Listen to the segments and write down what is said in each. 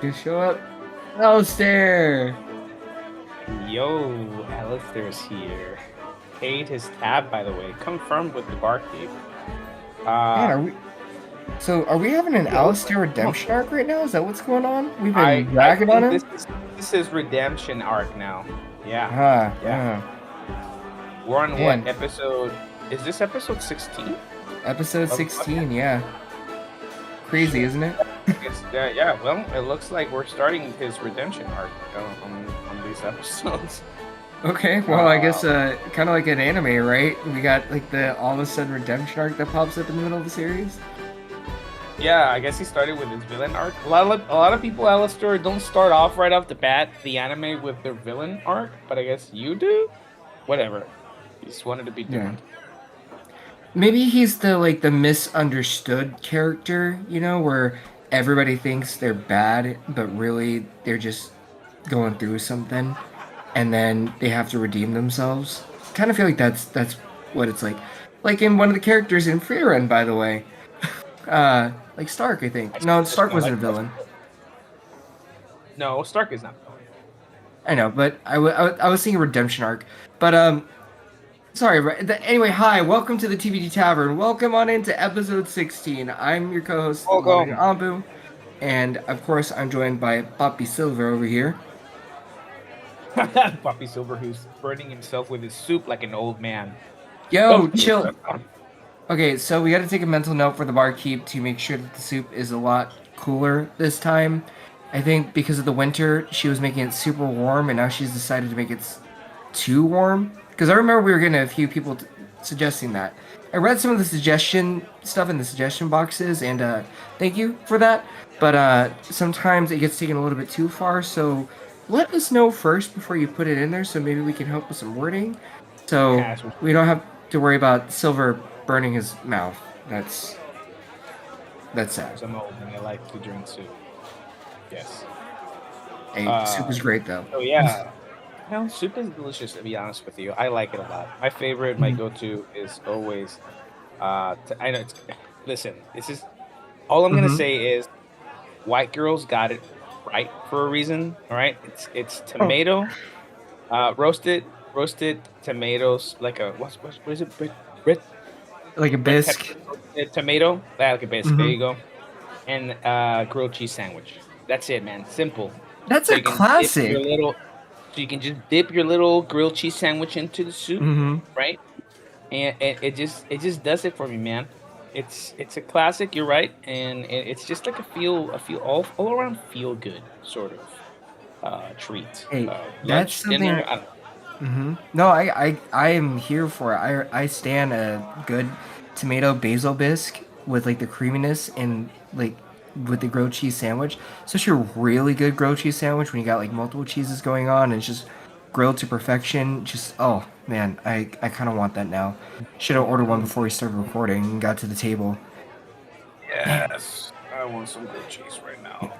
Just show up. Alistair! Yo, Alistair's here. Paid his tab, by the way. Confirmed with the barkeep. Man, Uh, are we having an yo, Alistair come on. redemption arc right now? Is that what's going on? We've I been I ragging on think this him? is this is redemption arc now. Yeah, Ah, yeah. We're on what man. episode? Is this episode 16 Episode of the podcast? 16, yeah. Crazy, Shit. isn't it? Yeah. Well, it looks like we're starting his redemption arc on these episodes. Okay, well, I guess Uh, kind of like an anime, right? We got like the all of a sudden redemption arc that pops up in the middle of the series. Yeah, I guess he started with his villain arc. A lot of people, Alistair, don't start off right off the bat the anime with their villain arc, but I guess you do. Whatever. He just wanted to be Yeah. different. Maybe he's the misunderstood character, where everybody thinks they're bad, but really they're just going through something, and then they have to redeem themselves. Kind of feel like that's what it's like. Like in one of the characters in Frieren, by the way. Like Stark, I I think. No, still Stark don't wasn't like a villain. No, Stark is not villain. I know, but I was thinking redemption arc. But sorry. Anyway, hi, welcome to the TBD Tavern. Welcome on into episode 16. I'm your co-host, Welcome. WanderingANBU, and of course, I'm joined by Poppy Silver over here. Poppy Silver, who's burning himself with his soup like an old man. Yo, chill. Okay, so we got to take a mental note for the barkeep to make sure that the soup is a lot cooler this time. I think because of the winter, she was making it super warm, and now she's decided to make it too warm. Because I remember we were getting a few people suggesting that. I read some of the suggestion stuff in the suggestion boxes, and thank you for that. But sometimes it gets taken a little bit too far, so let us know first before you put it in there, so maybe we can help with some wording. So we don't have to worry about Silver burning his mouth. That's sad. I'm old and I like to drink soup. Yes. Hey, soup Uh, is great though. so yeah. Well, soup is delicious to be honest with you. I like it a lot. My favorite, my Mhm. go-to is always I know it's, listen, this is all I'm gonna Mhm. say is white girls got it right for a reason. All right, it's Oh, tomato, roasted tomatoes, like a what is it? like a Red pepper bisque. roasted tomato. Like a basic. There Mhm. you go. And grilled cheese sandwich. That's it, man. Simple. That's So a you can dip your classic. little, so you can just dip your little grilled cheese sandwich into the soup, Mhm. right? And it just does it for me, man. It's a classic. You're right, and it's just like a feel all around feel good sort of treat. Hey, that's Lunch, dinner. something. I don't know. No, I am here for it. I stand a good tomato basil bisque with like the creaminess and like with the grilled cheese sandwich. Especially a really good grilled cheese sandwich when you got like multiple cheeses going on and it's just grilled to perfection. Just oh man, I kind of want that now. Should have ordered one before we started recording and got to the table. Man, Yes, I want some grilled cheese right now.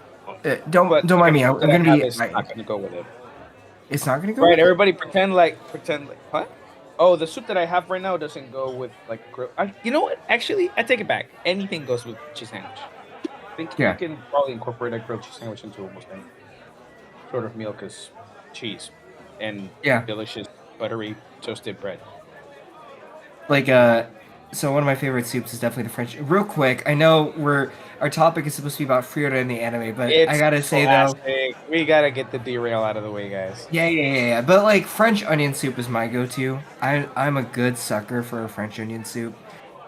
don't But mind okay, me. the soup I'm that I gonna have be. is not gonna go with it. It's not gonna go Right, with it. everybody pretend like what? Oh, the soup that I have right now doesn't go with like grill. You know what? Actually, I take it back. Anything goes with cheese sandwich. I think you Yeah, can probably incorporate a grilled cheese sandwich into almost any sort of meal because cheese and yeah. delicious buttery toasted bread. Like so one of my favorite soups is definitely the French. Real quick, I know our topic is supposed to be about Frieren and the anime, but I It's gotta say though, classic. We gotta get the derail out of the way, guys. yeah. But like French onion soup is my go-to. I'm a good sucker for a French onion soup.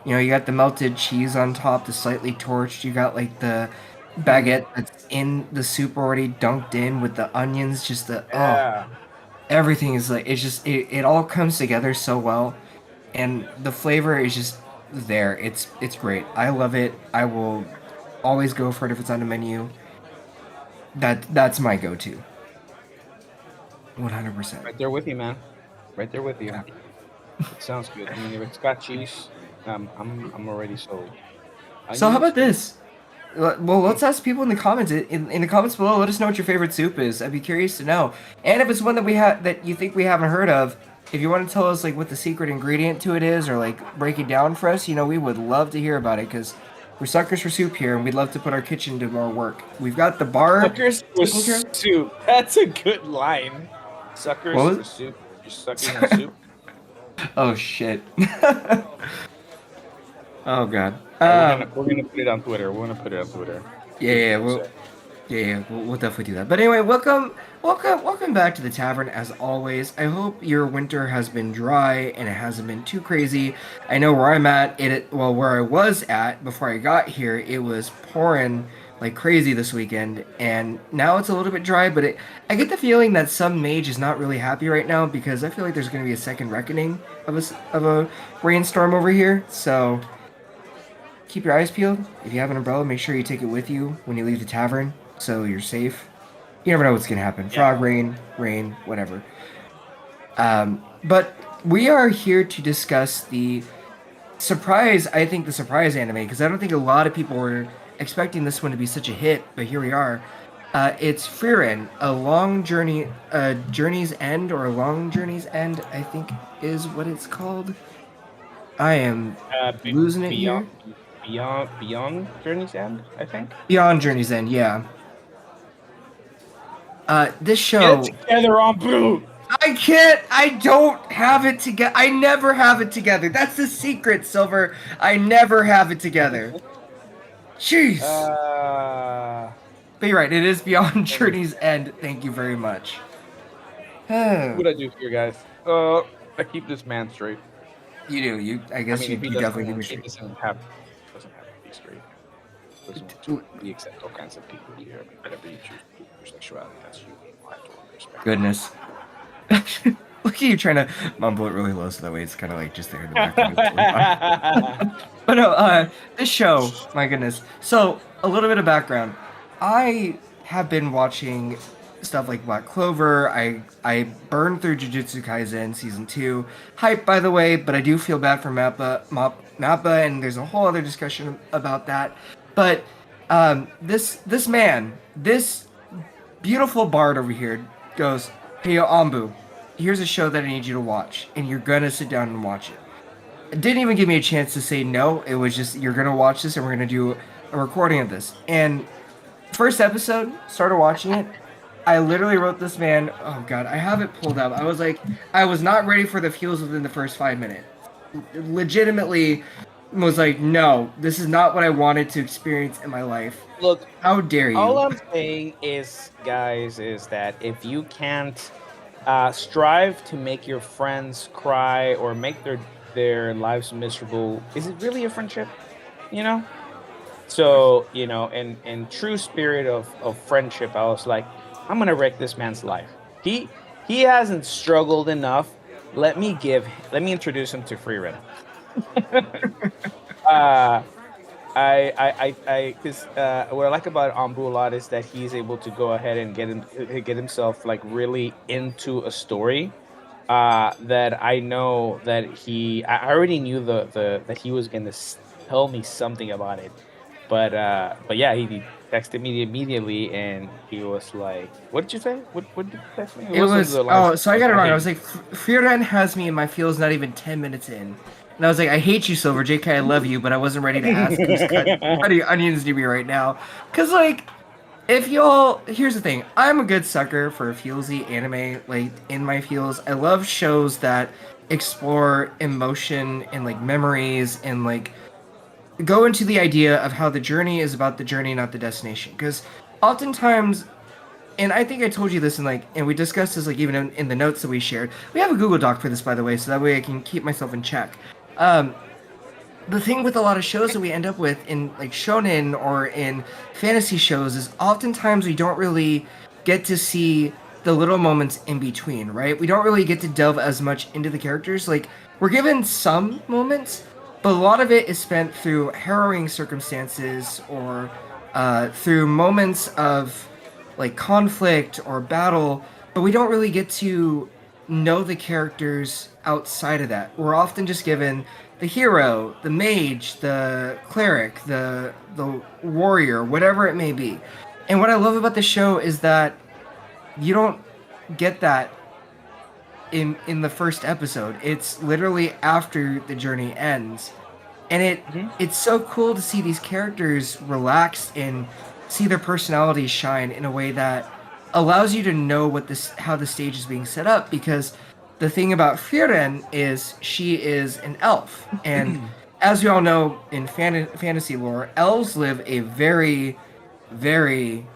You got the melted cheese on top, the slightly torched. You got like the Hmm. baguette that's in the soup already dunked in with the onions. Just Yeah. everything is like it all comes together so well, and the flavor is just there. It's great. I love it. I will always go for it if it's on the menu. That's my go-to. 100%. Right there with you, man. Right there with you. Yeah. It sounds good. I mean, if it's got cheese, I'm already sold. So how about Onions? this? Well, let's ask people in the comments. In the comments below, let us know what your favorite soup is. I'd be curious to know. And if it's one that we have that you think we haven't heard of, if you want to tell us like what the secret ingredient to it is, or like break it down for us, we would love to hear about it because We're suckers for soup here, and we'd love to put our kitchen to more work. We've got the bar Suckers for taken care of. soup. That's a good line. Suckers What for soup. You're sucking on soup. Oh shit. Oh god. We're gonna put it on Twitter. We're gonna put it on Twitter. Yeah, we'll definitely do that. But anyway, welcome back to the tavern. As always, I hope your winter has been dry and it hasn't been too crazy. I know where I'm at. Where I was at before I got here, it was pouring like crazy this weekend, and now it's a little bit dry. But I get the feeling that some mage is not really happy right now because I feel like there's going to be a second reckoning of a rainstorm over here. So keep your eyes peeled. If you have an umbrella, make sure you take it with you when you leave the tavern so you're safe. You never know what's going to happen. Frog rain, whatever. But we are here to discuss the surprise anime, because I don't think a lot of people were expecting this one to be such a hit, but here we are. It's Frieren, Journey's End, or a Long Journey's End, I think is what it's called. I am losing it here. Beyond Journey's End, I think. Beyond Journey's End, yeah. This show. Get together on Blue. I can't. I don't have it together. I never have it together. That's the secret, Silver. I never have it together. Jeez. But you're right. It is Beyond Journey's End. Thank you very much. What I do for you guys? I keep this man straight. You do. I guess you definitely keep me straight. He doesn't have to be straight. We accept all kinds of people here. Whatever you choose to do your sexuality, that's you. I totally respect. Goodness. Look at you trying to mumble it really low so that way it's kind of like just there in the background. But no, this show, my goodness. So, a little bit of background. I have been watching stuff like Black Clover. I burned through Jujutsu Kaisen Season 2. Hype, by the way, but I do feel bad for Mappa, and there's a whole other discussion about that. But this man, this beautiful bard over here goes, "Hey, Anbu, here's a show that I need you to watch, and you're gonna sit down and watch it." It didn't even give me a chance to say no. It was just, you're gonna watch this, and we're gonna do a recording of this. And first episode, started watching it. I literally wrote this man. Oh god, I have it pulled up. I was not ready for the feels within the first 5 minutes. Legitimately, was like, no, this is not what I wanted to experience in my life. Look, how dare you? All I'm saying is, guys, is that if you can't strive to make your friends cry or make their lives miserable, is it really a friendship? You know? So, you know, in true spirit of friendship, I was like, I'm gonna wreck this man's life. He hasn't struggled enough. Let me introduce him to Frieren. Because what I like about Anbu a lot is that he's able to go ahead and get himself like really into a story that I know that I already knew that he was gonna tell me something about it, but yeah, he texted me immediately and he was like, "What did you say? What did you text me?" So I got it wrong. I was like, Frieren has me in my feels not even 10 minutes in. And I was like, I hate you, Silver. JK, I love you, but I wasn't ready to ask who's cutting onions to me right now. Because, like, here's the thing. I'm a good sucker for feelsy anime, like, in my feels. I love shows that explore emotion and, like, memories and, like, go into the idea of how the journey is about the journey, not the destination. Because oftentimes, and I think I told you this and we discussed this, like, even in the notes that we shared. We have a Google Doc for this, by the way, so that way I can keep myself in check. The thing with a lot of shows that we end up with in like shonen or in fantasy shows is oftentimes we don't really get to see the little moments in between, right? We don't really get to delve as much into the characters. Like, we're given some moments, but a lot of it is spent through harrowing circumstances or through moments of like conflict or battle, but we don't really get to know the characters outside of that. We're often just given the hero, the mage, the cleric, the warrior, whatever it may be. And what I love about the show is that you don't get that in the first episode. It's literally after the journey ends. and Mhm. it's so cool to see these characters relax and see their personalities shine in a way that allows you to know what this how the stage is being set up, because the thing about Frieren is she is an elf, and as we all know in fantasy lore, elves live a very, very,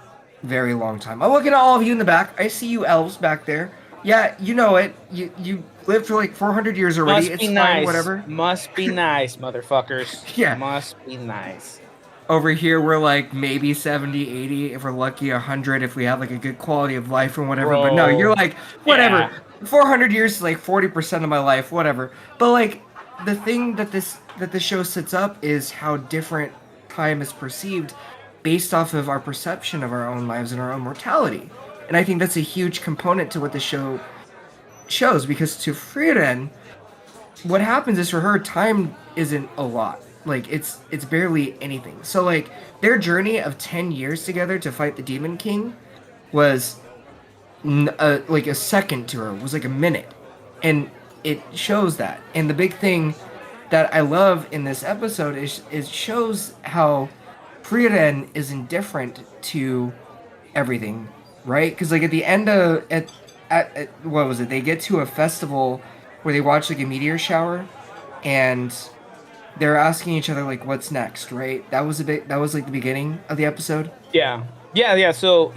very long time. I'm looking at all of you in the back. I see you elves back there. Yeah, you know it. You lived for like 400 years already. Must be It's fine, nice. whatever. Must be nice, motherfuckers. Yeah. Must be nice. Over here, we're like maybe 70, 80. If we're lucky, 100 if we have like a good quality of life or whatever. But no, you're Bro. like, whatever. Yeah. 400 years is like 40% of my life, whatever. But like, the thing that this show sets up is how different time is perceived based off of our perception of our own lives and our own mortality. And I think that's a huge component to what the show shows, because to Frieren, what happens is for her, time isn't a lot. Like it's barely anything. So like their journey of 10 years together to fight the Demon King was like a second to her, was like a minute. And it shows that. And the big thing that I love in this episode is it shows how Frieren is indifferent to everything, right? Because like at the end of at what was it? They get to a festival where they watch like a meteor shower, and they're asking each other like, "What's next?" Right? That was a bit. That was like the beginning of the episode. Yeah. Yeah. So,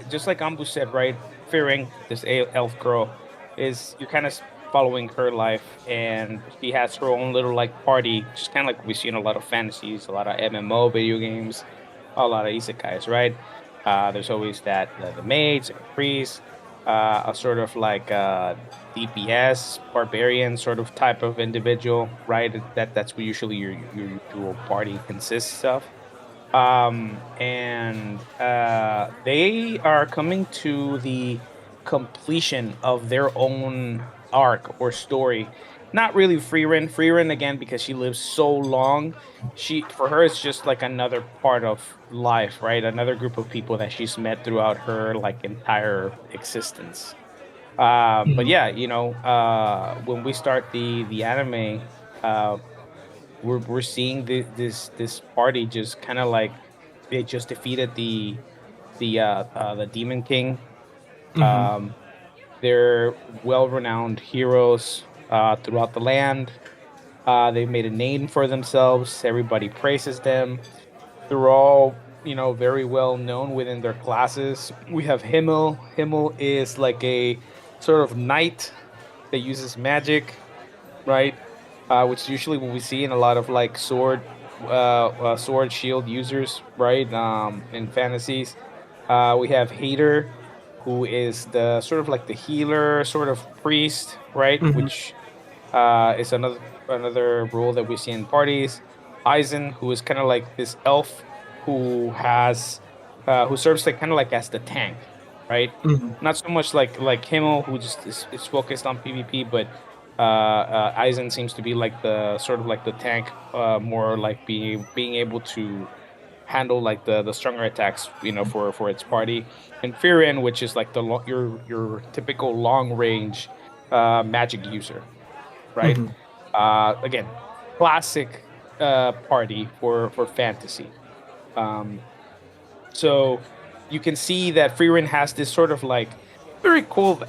just like Ambu said, right? Fearing this elf girl is you're kind of following her life, and she has her own little like party, just kind of like we see in a lot of fantasies, a lot of MMO video games, a lot of isekais, right? There's always that the mage, the priest, a sort of like DPS barbarian sort of type of individual, right? That's what usually your usual party consists of. And they are coming to the completion of their own arc or story. Not really Frieren again, because she lives so long. For her it's just like another part of life, right? Another group of people that she's met throughout her like entire existence. But Mhm. yeah, when we start the anime, uh, we're seeing this party just kind of like they just defeated the Demon King. Mhm. Um, they're well-renowned heroes throughout the land. They've made a name for themselves. Everybody praises them. They're all, very well known within their classes. We have Himmel. Himmel is like a sort of knight that uses magic, right? Which is usually what we see in a lot of like sword shield users, right? In fantasies, we have Hater, who is the sort of like the healer, sort of priest, right? Mhm. Which is another role that we see in parties. Eisen, who is kind of like this elf who serves like kind of like as the tank, right? Mhm. Not so much like Himmel, who just is focused on PvP, but Eisen seems to be like the sort of like the tank, more like being able to handle like the stronger attacks, for its party. And Frieren, which is like your typical long range magic user, right? Mhm. Again, classic party for fantasy. Um, so you can see that Frieren has this sort of like very cool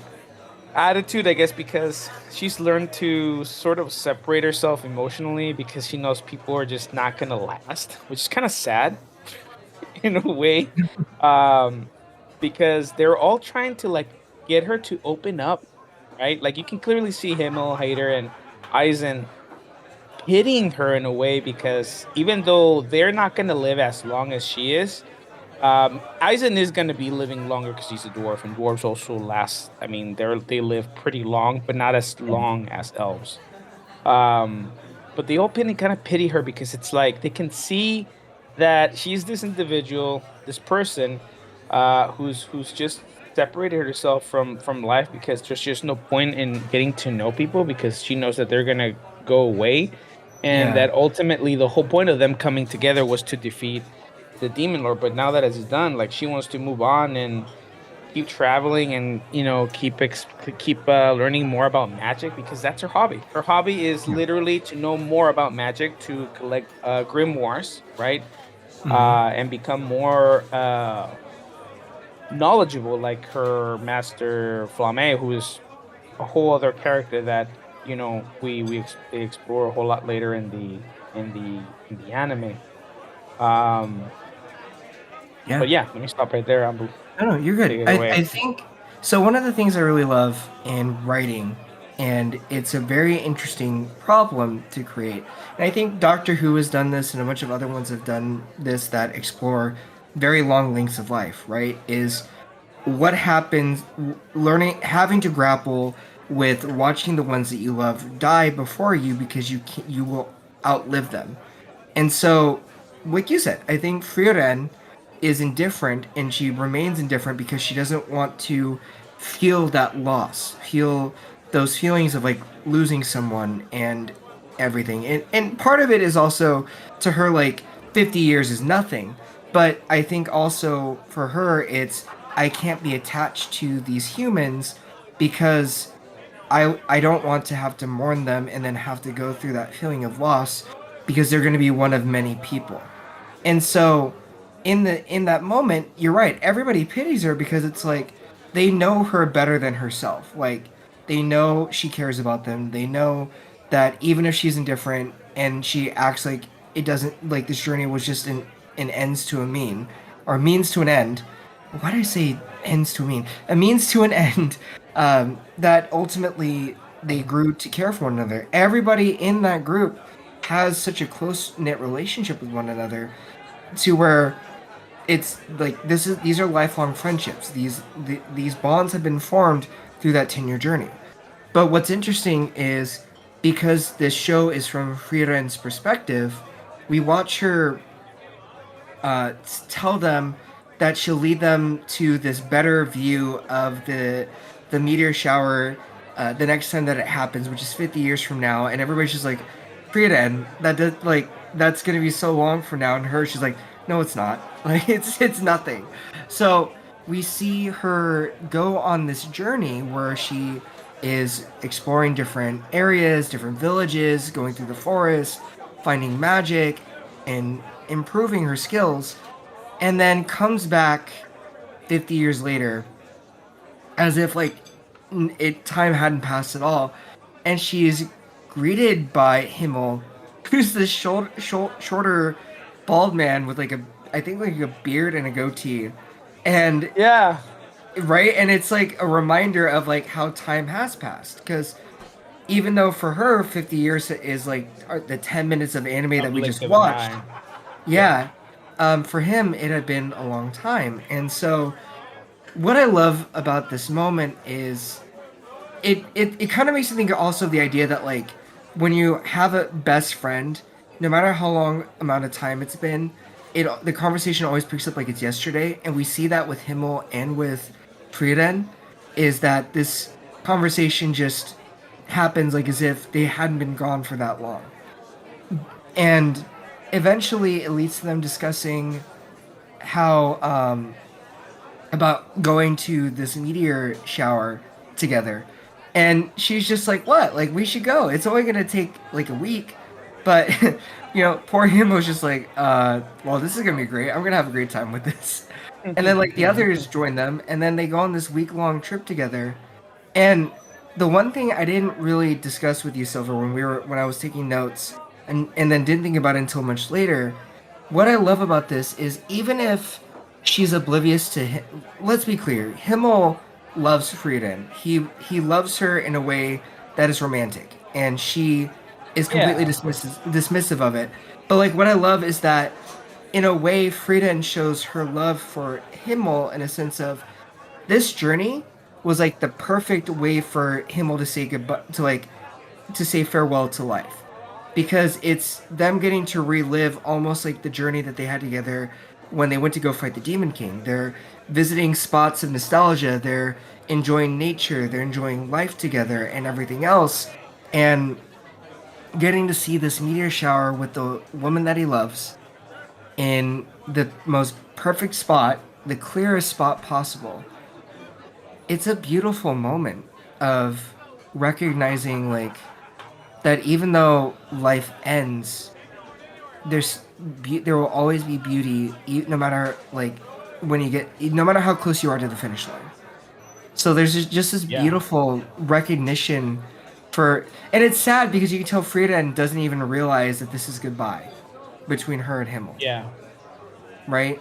attitude, I guess, because she's learned to sort of separate herself emotionally because she knows people are just not gonna last, which is kind of sad in a way. Um, because they're all trying to like get her to open up, right? Like you can clearly see Himmel, Hater, and Eisen pitying her in a way because even though they're not gonna live as long as she is, Eisen is going to be living longer because he's a dwarf, and dwarves also last. I mean, they live pretty long, but not as long as elves. Um, but they all kind of pity her because it's like they can see that she's this individual, this person, who's just separated herself from life because there's just no point in getting to know people because she knows that they're gonna go away, and Yeah. that ultimately the whole point of them coming together was to defeat the demon lord. But now that it's done, like she wants to move on and keep traveling and keep learning more about magic because that's her hobby. Her hobby is Yeah. literally to know more about magic, to collect grimoires, right? Mhm. And become more knowledgeable, like her master Flamme, who is a whole other character that they explore a whole lot later in the anime. Um, Yeah. but yeah, let me stop right there, Ambu. No, you're good. Take it I away. think so. One of the things I really love in writing, and it's a very interesting problem to create. And I think Doctor Who has done this, and a bunch of other ones have done this that explore very long lengths of life, right? Is what happens learning, having to grapple with watching the ones that you love die before you because you will outlive them. And so, like you said, I think Frieren is indifferent and she remains indifferent because she doesn't want to feel that loss, feel those feelings of like losing someone and everything. And part of it is also to her like 50 years is nothing. But I think also for her, it's I can't be attached to these humans because I don't want to have to mourn them and then have to go through that feeling of loss because they're going to be one of many people. And so in that moment, you're right. Everybody pities her because it's like they know her better than herself. Like they know she cares about them. They know that even if she's indifferent and she acts like it doesn't like this journey was just an ends to a mean or means to an end. Why did I say ends to a mean? A means to an end. That ultimately they grew to care for one another. Everybody in that group has such a close knit relationship with one another to where it's like these are lifelong friendships. These bonds have been formed through that 10-year journey. But what's interesting is because this show is from Frieren's perspective, we watch her tell them that she'll lead them to this better view of the meteor shower the next time that it happens, which is 50 years from now. And everybody's just like, Frieren, that's gonna be so long from now. And her, she's like, no, it's not. Like it's nothing. So we see her go on this journey where she is exploring different areas, different villages, going through the forest, finding magic, and improving her skills, and then comes back 50 years later as if like time hadn't passed at all, and she is greeted by Himmel, who's this shorter bald man with like a I think like a beard and a goatee, and Yeah, right, and it's like a reminder of like how time has passed because even though for her 50 years is like the 10 minutes of anime a that we blink just of an watched. eye. Yeah. Yeah, for him, it had been a long time. And so, what I love about this moment is it kind of makes you think also of the idea that, like, when you have a best friend, no matter how long amount of time it's been, the conversation always picks up like it's yesterday. And we see that with Himmel and with Frieren, is that this conversation just happens like as if they hadn't been gone for that long. And eventually it leads to them discussing how about going to this meteor shower together. And she's just like, what? Like, we should go. It's only going to take like a week. But, poor him was just like, well, this is going to be great. I'm going to have a great time with this. And then, like, the others join them. And then they go on this week long trip together. And the one thing I didn't really discuss with you, Silver, when I was taking notes and then didn't think about it until much later, what I love about this is even if she's oblivious to him, let's be clear, Himmel loves Frieden. He loves her in a way that is romantic, and she is completely Yeah. dismissive of it. But like what I love is that in a way Frieden shows her love for Himmel in a sense of this journey was like the perfect way for Himmel to say goodbye to say farewell to life because it's them getting to relive almost like the journey that they had together when they went to go fight the Demon King. They're visiting spots of nostalgia, they're enjoying nature, they're enjoying life together and everything else, and getting to see this meteor shower with the woman that he loves in the most perfect spot, the clearest spot possible. it's a beautiful moment of recognizing like that even though life ends, there will always be beauty, no matter like when you get, no matter how close you are to the finish line. So there's just this Yeah. beautiful recognition for, and it's sad because you can tell Frieren doesn't even realize that this is goodbye between her and Himmel, Yeah. right?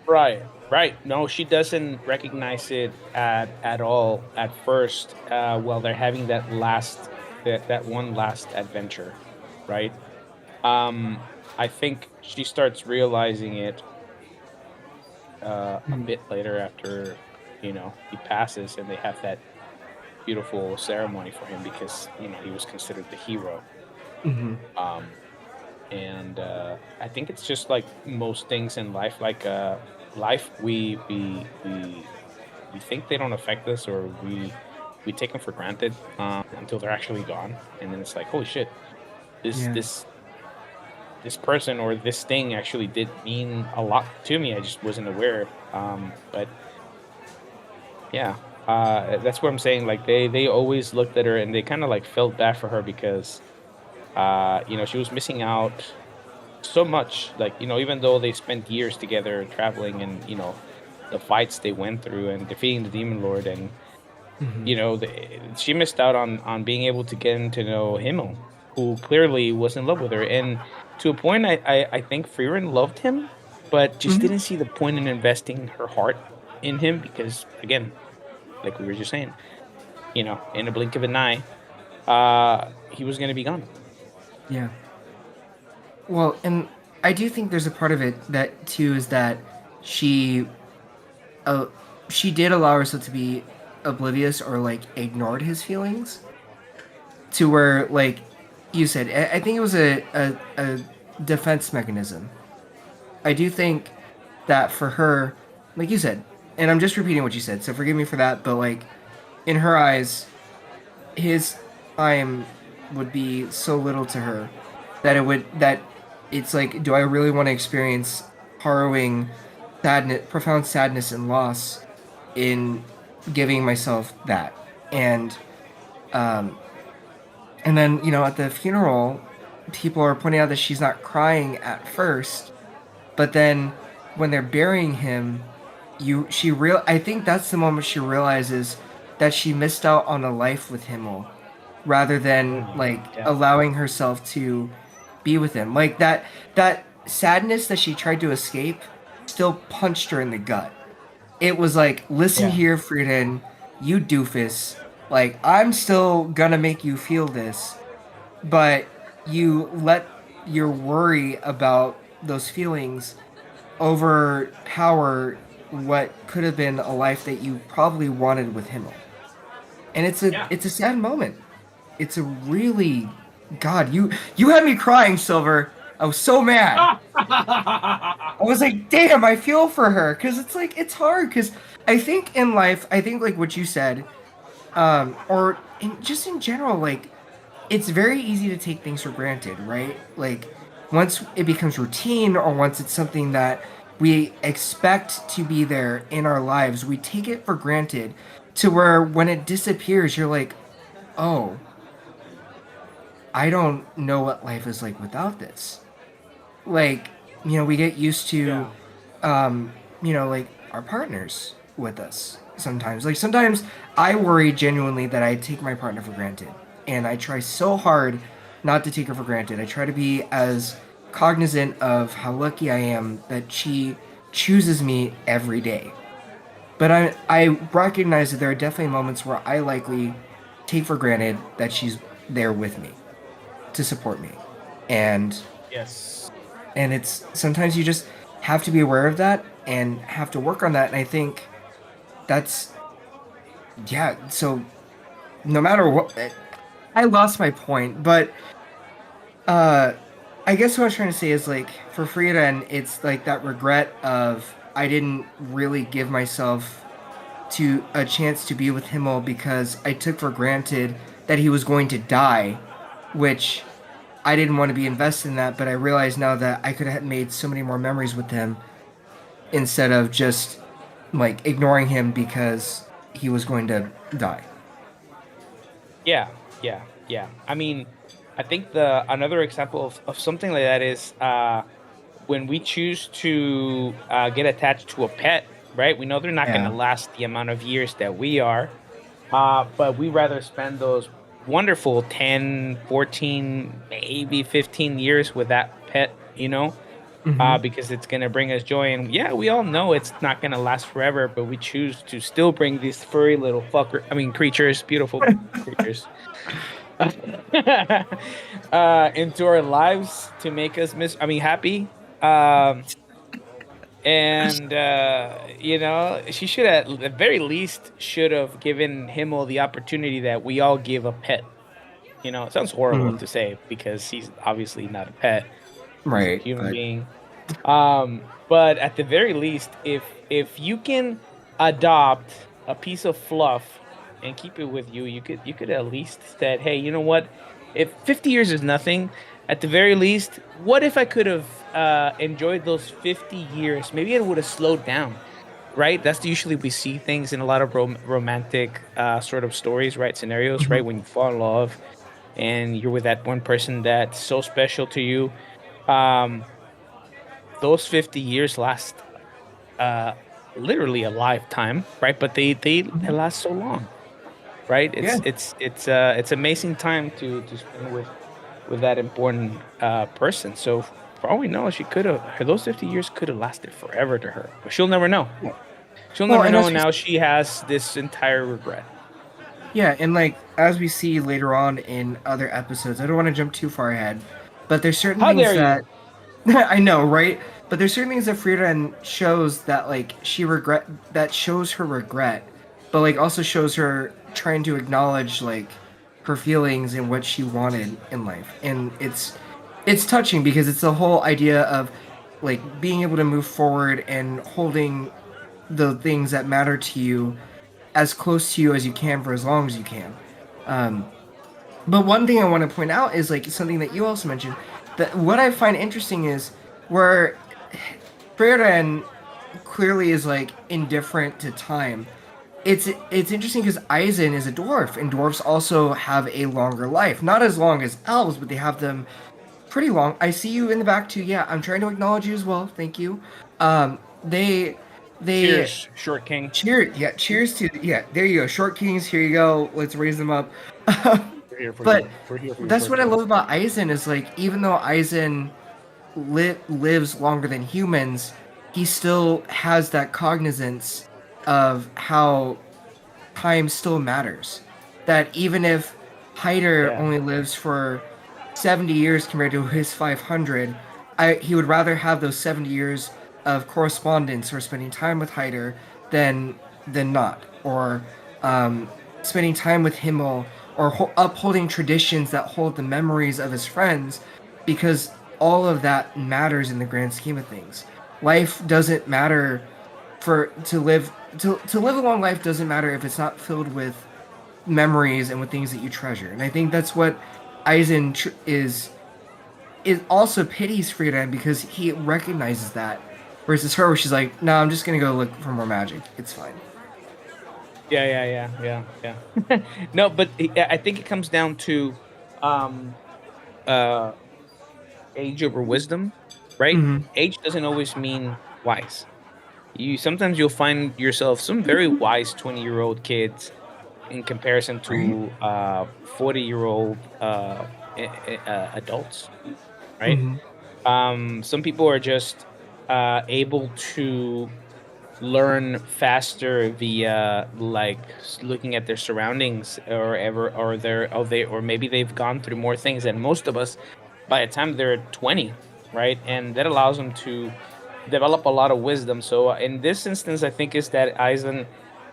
Right. Right. No, she doesn't recognize it at all at first. While they're having that one last adventure, right? I think she starts realizing it a Mm-hmm. bit later after he passes, and they have that beautiful ceremony for him because he was considered the hero. Um, and I think it's just like most things in life, like life, we think they don't affect us, or we take them for granted until they're actually gone, and then it's like, holy shit, this Yeah. this this person or this thing actually did mean a lot to me. I just wasn't aware. But yeah, that's what I'm saying. Like they always looked at her and they kind of like felt bad for her because she was missing out so much. Like even though they spent years together traveling, and the fights they went through and defeating the demon lord, and Hmm. she missed out on being able to get to know Himmel, who clearly was in love with her, and to a point, I think Frieren loved him, but just Hmm. didn't see the point in investing her heart in him because, again, like we were just saying, in a blink of an eye, he was gonna be gone. Yeah. Well, and I do think there's a part of it that too is that she, uh, she did allow herself to be oblivious or like ignored his feelings to where like you said, I think it was a defense mechanism. I do think that for her, like you said, and I'm just repeating what you said, so forgive me for that, but like in her eyes, his time would be so little to her that it's like, do I really want to experience harrowing sadness, profound sadness and loss in giving myself that? And um and then, at the funeral, people are pointing out that she's not crying at first, but then when they're burying him, I think that's the moment she realizes that she missed out on a life with Himmel rather than like Yeah, allowing herself to be with him. Like that sadness that she tried to escape still punched her in the gut. It was like, listen yeah, here, Frieden, you doofus. Like, I'm still gonna make you feel this, but you let your worry about those feelings overpower what could have been a life that you probably wanted with Himmel. And yeah. it's a sad moment. It's a really, God, you had me crying, Silver. I was so mad. I was like, damn, I feel for her because it's like it's hard because I think in life, I think like what you said, just in general, like it's very easy to take things for granted, right? Like once it becomes routine or once it's something that we expect to be there in our lives, we take it for granted to where when it disappears, you're like, oh, I don't know what life is like without this. Like, we get used to, Yeah. um, like our partners with us sometimes. Like sometimes I worry genuinely that I take my partner for granted, and I try so hard not to take her for granted. I try to be as cognizant of how lucky I am that she chooses me every day. But I recognize that there are definitely moments where I likely take for granted that she's there with me to support me, and Yes. it's sometimes you just have to be aware of that and have to work on that. And I think that's, yeah. So no matter what, I lost my point, but uh, I guess what I was trying to say is like for Frieren, it's like that regret of I didn't really give myself to a chance to be with Himmel because I took for granted that he was going to die, which I didn't want to be invested in that, but I realize now that I could have made so many more memories with him instead of just like ignoring him because he was going to die. Yeah, yeah. I mean, I think the another example of something like that is when we choose to get attached to a pet, right? We know they're not going to Yeah. last the amount of years that we are, but we rather spend those wonderful 10, 14, maybe 15 years with that pet, Hmm. because it's going to bring us joy. And yeah, we all know it's not going to last forever, but we choose to still bring these furry little creatures, beautiful creatures, into our lives to make us happy. Um, and she should at the very least should have given Himmel the opportunity that we all give a pet. It sounds horrible Hmm. to say because he's obviously not a pet. He's a Right. human But being. But at the very least, if you can adopt a piece of fluff and keep it with you, you could at least said, hey, you know what? If 50 years is nothing, at the very least, what if I could have enjoyed those 50 years? Maybe it would have slowed down, right? That's usually we see things in a lot of romantic sort of stories, right? Scenarios, mhm. right? When you fall in love and you're with that one person that's so special to you. Um, those 50 years last uh literally a lifetime, right? But they Mhm. last so long, right? Yeah. It's amazing time to spend with that important person. So for all we know, she could have those 50 years could have lasted forever to her, but she'll never know. Yeah. She'll Well, never and know, as and we now she has this entire regret. yeah, and like as we see later on in other episodes, I don't want to jump too far ahead, but there's certain How things dare that you? I know, right? But there's certain things that Frieren shows that like that shows her regret, but like also shows her trying to acknowledge like her feelings and what she wanted in life. And it's touching because it's the whole idea of like being able to move forward and holding the things that matter to you as close to you as you can for as long as you can. Um, but one thing I want to point out is like something that you also mentioned that what I find interesting is where Frieren clearly is like indifferent to time. It's interesting because Eisen is a dwarf, and dwarfs also have a longer life. Not as long as elves, but they have them pretty long. I see you in the back too. Yeah, I'm trying to acknowledge you as well. Thank you. They Cheers, short king. cheer. Yeah, cheers to yeah. There you go. Short kings. Here you go. Let's raise them up. We're here for But you. We're here for your that's short what I love kings. about Eisen is like even though Eisen lives longer than humans, he still has that cognizance of how time still matters. That even if Hyder Yeah, only lives for 70 years compared to his 500, he would rather have those 70 years of correspondence or spending time with Hyder than not, or um, spending time with Himmel, or upholding traditions that hold the memories of his friends, because all of that matters in the grand scheme of things. Life doesn't matter for to live a long life doesn't matter if it's not filled with memories and with things that you treasure. And I think that's what Eisen is also pities Frieren because he recognizes that. Versus her, where she's like, "No, I'm just gonna go look for more magic. It's fine." yeah. No, but I think it comes down to um uh age over wisdom, right? Mm-hmm. Age doesn't always mean wise. You'll find yourself some very wise 20-year-old kids in comparison Right. to 40-year-old adults, right? Mm-hmm. Some people are just able to learn faster via looking at their surroundings or ever or maybe they've gone through more things than most of us by the time they're 20, right? And that allows them to develop a lot of wisdom. So in this instance, I think is that Eisen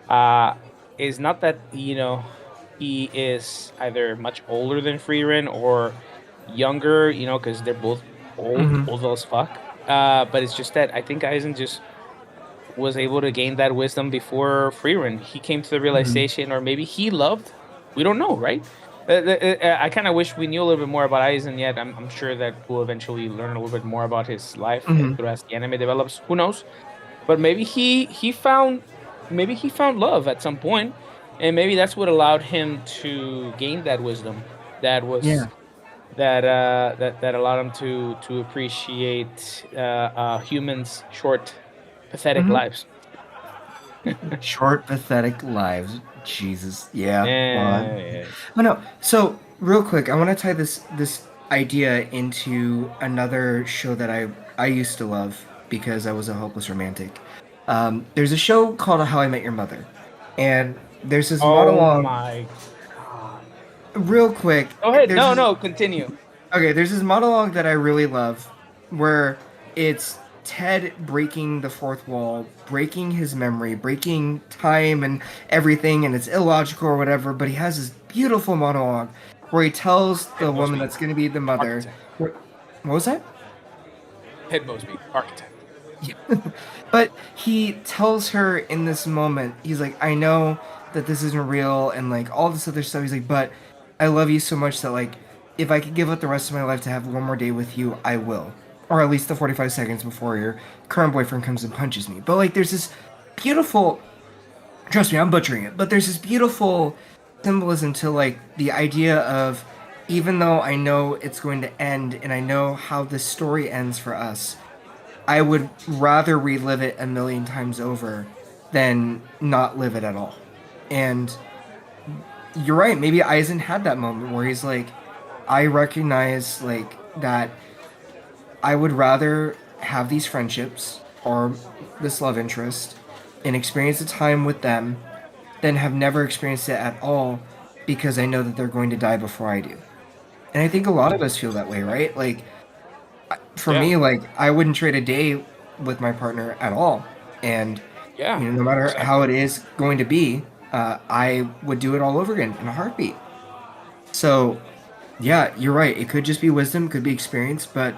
uh is not that he is either much older than Frieren or younger, because they're both Mm-hmm. old as fuck. But it's just that I think Eisen just was able to gain that wisdom before Frieren. He came to the Mm-hmm. realization, or maybe he loved. We don't know, right? I kind of wish we knew a little bit more about Aizen yet. I'm sure that we'll eventually learn a little bit more about his life Mm-hmm. through as the anime develops. Who knows? But maybe he found. maybe he found love at some point, and maybe that's what allowed him to gain that wisdom. That was Yeah. that allowed him to appreciate humans' short, pathetic Hmm. lives. Short, pathetic lives. Jesus. Yeah. Well, Yeah. oh no. So real quick, I want to tie this idea into another show that I used to love because I was a hopeless romantic. There's a show called How I Met Your Mother, and there's this Oh monologue. my god. Real quick, Go ahead. there's No, this. no, continue. Okay, there's this monologue that I really love where it's Ted breaking the fourth wall, breaking his memory, breaking time and everything, and it's illogical or whatever, but he has this beautiful monologue where he tells Ted the woman Mosby, that's going to be the mother. architect. What was that? Ted Mosby, architect. But he tells her in this moment, he's like, I know that this isn't real and like all this other stuff. He's like, but I love you so much that like if I could give up the rest of my life to have one more day with you, I will. Or at least the 45 seconds before your current boyfriend comes and punches me. But like there's this beautiful, trust me, I'm butchering it, but there's this beautiful symbolism to like the idea of even though I know it's going to end and I know how this story ends for us, I would rather relive it a million times over than not live it at all. And you're right, maybe Eisen had that moment where he's like, I recognize like that I would rather have these friendships or this love interest and experience the time with them than have never experienced it at all because I know that they're going to die before I do. And I think a lot of us feel that way, right? Like for Yeah, me, like I wouldn't trade a day with my partner at all, and yeah, no matter how exactly. it is going to be, I would do it all over again in a heartbeat. So, yeah, you're right. It could just be wisdom, could be experience, but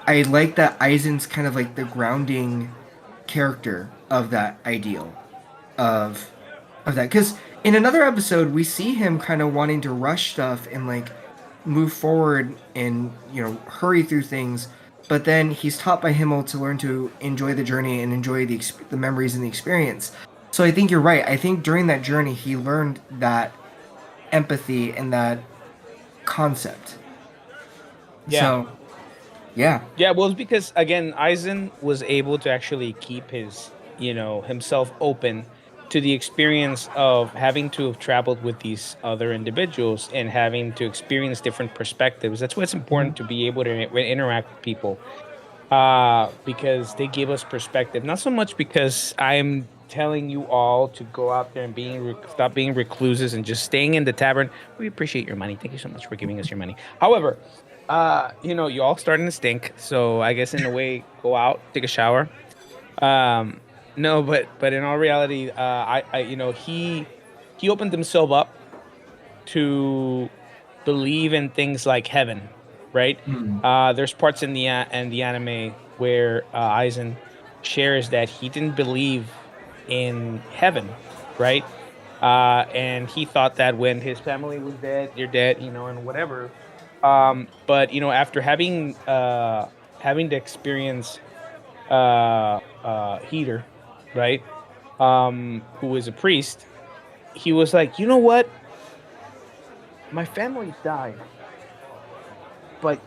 I like that Eisen's kind of like the grounding character of that ideal of that because in another episode we see him kind of wanting to rush stuff and like move forward and hurry through things, but then he's taught by Himmel to learn to enjoy the journey and enjoy the memories and the experience. So I think you're right. I think during that journey he learned that empathy and that concept. Yeah. So yeah. Yeah, well, it's because again, Eisen was able to actually keep his, himself open to the experience of having to have traveled with these other individuals and having to experience different perspectives. That's why it's important to be able to interact with people, because they give us perspective. Not so much because I'm telling you all to go out there and stop being recluses and just staying in the tavern. We appreciate your money. Thank you so much for giving us your money. However, you all starting to stink, so I guess in a way, go out, take a shower. Um, no, but in all reality, he opened himself up to believe in things like heaven, right? Mm. There's parts in the anime where Aizen shares that he didn't believe in heaven, right? And he thought that when his family was dead, you're dead, and whatever. But after having the experience, Heater, right? Who is a priest, he was like, you know what? My family died, but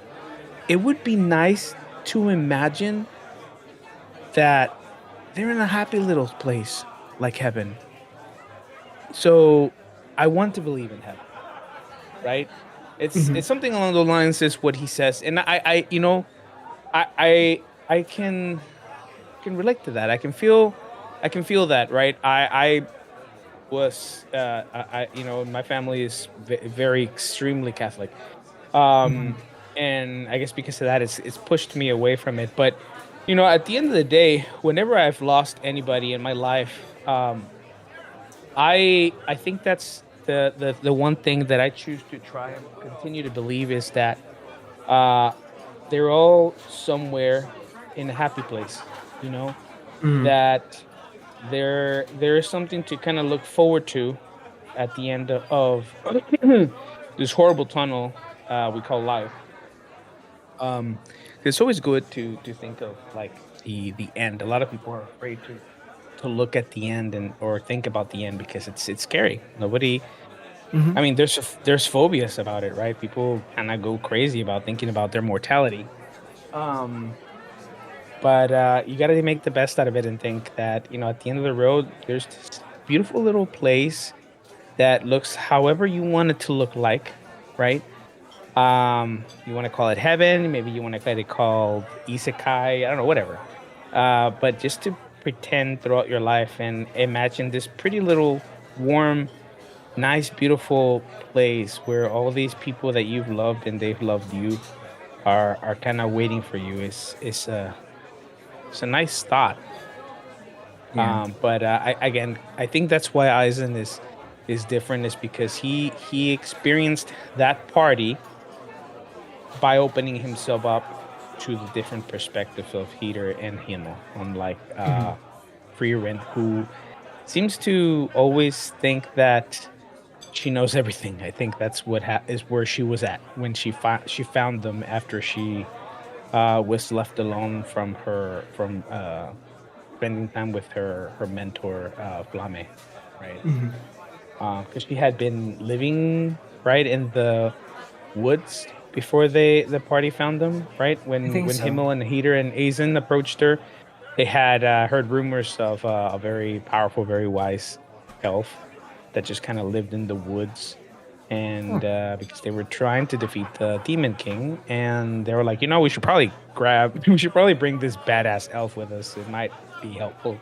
it would be nice to imagine that they're in a happy little place like heaven. So I want to believe in heaven, right? It's Mhm. something along those lines is what he says. And I can relate to that. I can feel that, right? I was my family is very extremely Catholic. Mhm. Um, and I guess because of that, it's pushed me away from it. But at the end of the day, whenever I've lost anybody in my life, I think that's the one thing that I choose to try and continue to believe is that uh they're all somewhere in a happy place. You know Mhm. that there is something to kind of look forward to at the end of this horrible tunnel we call life. It's always good to think of like the end. A lot of people are afraid to to look at the end and or think about the end because it's scary. Nobody. Hmm. I mean, there's phobias about it, right? People kind of go crazy about thinking about their mortality. Um, but you got to make the best out of it and think that at the end of the road, there's this beautiful little place that looks however you want it to look like, right? You want to call it heaven, maybe you want to get it called isekai, I don't know, whatever. But just to pretend throughout your life and imagine this pretty little warm, nice, beautiful place where all these people that you've loved and they've loved you are kind of waiting for you is it's a nice thought. Yeah. But I think that's why Eisen is different is because he experienced that party by opening himself up to the different perspectives of Heater and Himmel, unlike Hmm. Frieren, who seems to always think that she knows everything. I think that's what is where she was at when she found them after she was left alone from spending time with her mentor Flame, right? Hmm. Because she had been living right in the woods before the party found them, right? I think When so. Himmel and Heater and Aizen approached her, they had heard rumors of a very powerful, very wise elf that just kind of lived in the woods. Huh. And because they were trying to defeat the Demon King, and they were like, we should probably we should probably bring this badass elf with us. It might be helpful.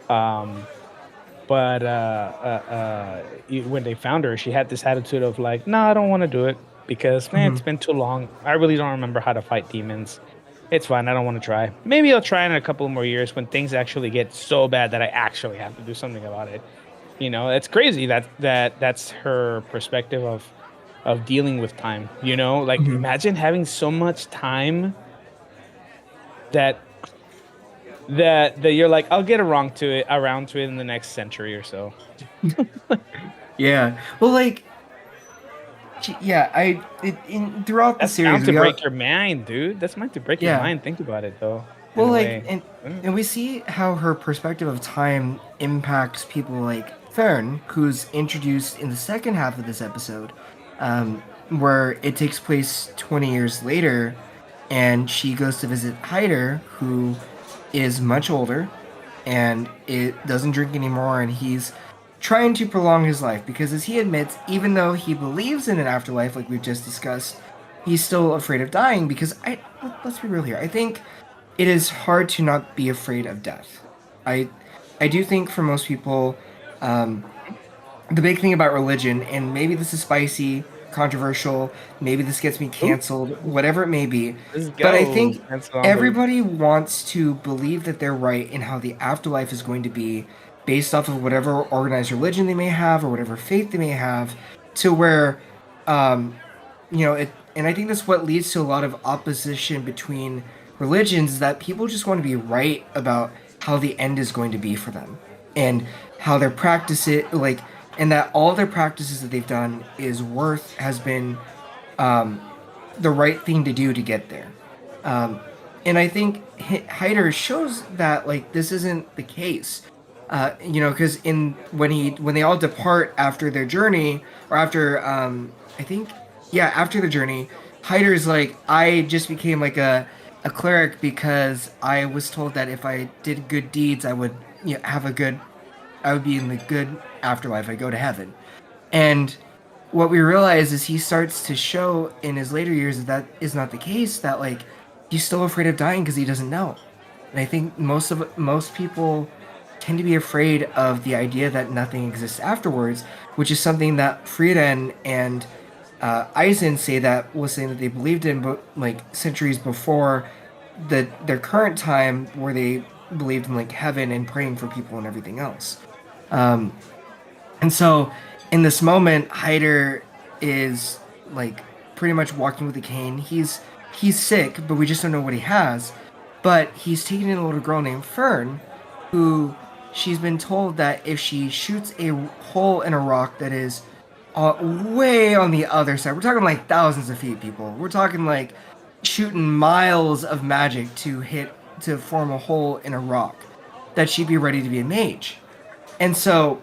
Um, but when they found her, she had this attitude of like, "No, I don't want to do it because man, Hmm. it's been too long. I really don't remember how to fight demons. It's fine. I don't want to try. Maybe I'll try in a couple more years when things actually get so bad that I actually have to do something about it." It's crazy that's her perspective of dealing with time. Like Hmm. imagine having so much time that that you're like, I'll get around to it in the next century or so. Yeah. Well, like, yeah, throughout the That's bound series to we got break your mind, dude. That's meant to break your yeah. mind. Think about it though, in Well, a like, way. and we see how her perspective of time impacts people like Fern, who's introduced in the second half of this episode, where it takes place 20 years later, and she goes to visit Hyder, who is much older, and it doesn't drink anymore, and he's trying to prolong his life because, as he admits, even though he believes in an afterlife, like we've just discussed, he's still afraid of dying because let's be real here. I think it is hard to not be afraid of death. I I do think for most people, um, the big thing about religion, and maybe this is spicy, controversial, maybe this gets me Ooh, canceled, whatever it may be, let's but I go. think Cancel on the everybody wants to believe that they're right in how the afterlife is going to be based off of whatever organized religion they may have or whatever faith they may have, to where um, and I think that's what leads to a lot of opposition between religions, is that people just want to be right about how the end is going to be for them and how their practice it like and that all their practices that they've done is worth has been the right thing to do to get there. um, and I think Hyder shows that like this isn't the case. Because when they all depart after their journey, or after I think, yeah, after the journey, Hyder's like, I just became like a cleric because I was told that if I did good deeds, I would have a good, I would be in the good afterlife. I go to heaven, and what we realize is he starts to show in his later years that is not the case. That like he's still afraid of dying because he doesn't know. And I think most people tend to be afraid of the idea that nothing exists afterwards, which is something that Frieren and Eisen say that was saying that they believed in, but like centuries before their current time, where they believed in like heaven and praying for people and everything else. And so, in this moment, Hyder is like pretty much walking with a cane. He's sick, but we just don't know what he has. But he's taking in a little girl named Fern, who she's been told that if she shoots a hole in a rock that is way on the other side, we're talking like thousands of feet, people. We're talking like shooting miles of magic to form a hole in a rock. that she'd be ready to be a mage. And so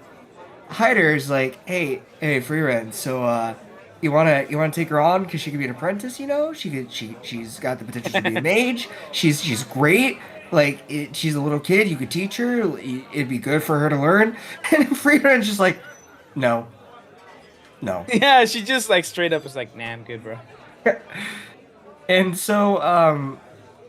Hyder is like, hey, Frieren, so you wanna take her on because she could be an apprentice, you know? She's got the potential to be a mage. She's great. Like she's a little kid. You could teach her. It'd be good for her to learn. And Frieren's just like, no, no. Yeah, she just like straight up was like, "Nah, I'm good, bro." And so,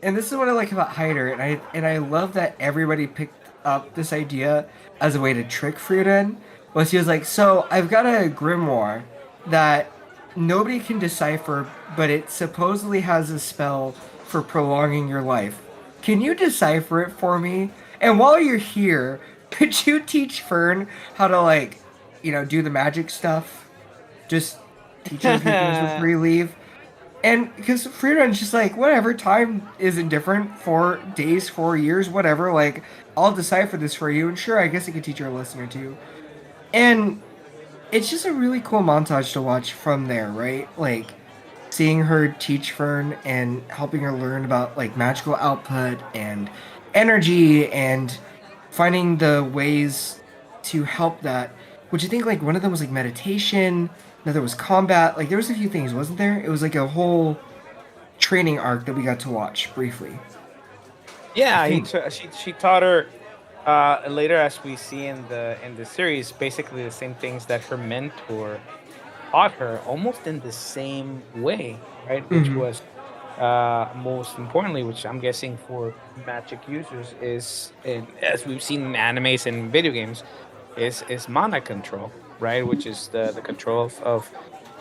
and this is what I like about Hyder, and I love that everybody picked up this idea as a way to trick Frieren. Was he was like, so I've got a grimoire that nobody can decipher, but it supposedly has a spell for prolonging your life. Can you decipher it for me? And while you're here, could you teach Fern how to like, do the magic stuff? Just teach her a few things before you leave. And because Frieren's just like, whatever, time is indifferent. 4 days, 4 years, whatever. Like, I'll decipher this for you. And sure, I guess I could teach her a lesson or two. And it's just a really cool montage to watch from there, right? Like, seeing her teach Fern and helping her learn about, like, magical output and energy and finding the ways to help that. Which I think, like, one of them was, like, meditation. Another was combat. Like, there was a few things, wasn't there? It was, like, a whole training arc that we got to watch briefly. I Yeah, think. she taught her later, as we see in the series, basically the same things that her mentor taught her, almost in the same way, right? Which Mm-hmm. was most importantly, which I'm guessing for magic users is, as we've seen in animes and video games, is mana control, right? Which is the control of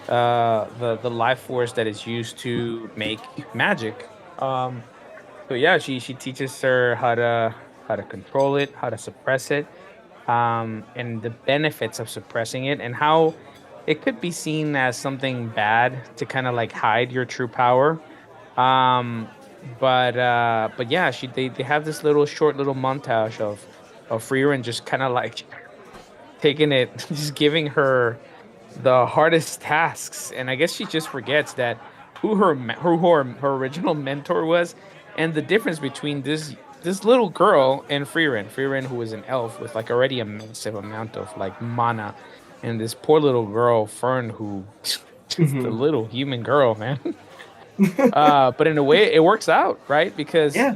the life force that is used to make magic. So yeah, she teaches her how to control it, how to suppress it, and the benefits of suppressing it, and how it could be seen as something bad to kind of like hide your true power. Um, but yeah, they have this short little montage of Frieren just kind of like taking it, just giving her the hardest tasks, and I guess she just forgets that who her original mentor was, and the difference between this little girl and Frieren, who is an elf with like already a massive amount of like mana, and this poor little girl Fern, who just a Mm-hmm. little human girl, man. But in a way, it works out, right? Because Yeah.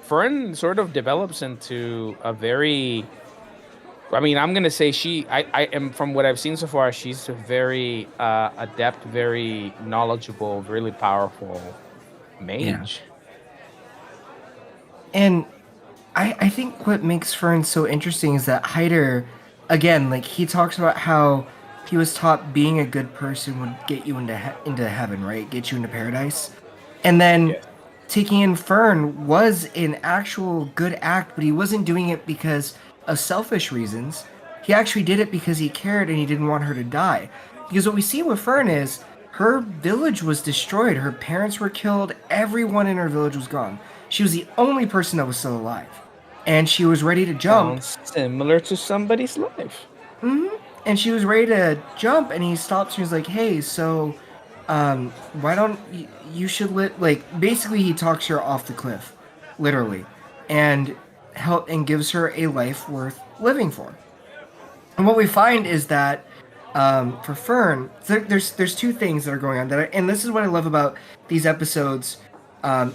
Fern sort of develops into a very, I mean, I'm gonna say I am, from what I've seen so far, she's a very adept, very knowledgeable, really powerful Yeah. mage. And I think what makes Fern so interesting is that Hyder, again, like he talks about how he was taught being a good person would get you into heaven, right? Get you into paradise. And then Yes. taking in Fern was an actual good act, but he wasn't doing it because of selfish reasons. He actually did it because he cared and he didn't want her to die. Because what we see with Fern is her village was destroyed. Her parents were killed. Everyone in her village was gone. She was the only person that was still alive. And she was ready to jump. Sounds similar to somebody's life. hmm And she was ready to jump, and he stops and he's like, hey, so why don't you should like basically he talks her off the cliff, literally, and help and gives her a life worth living for. And what we find is that for Fern, there's two things that are going on and this is what I love about these episodes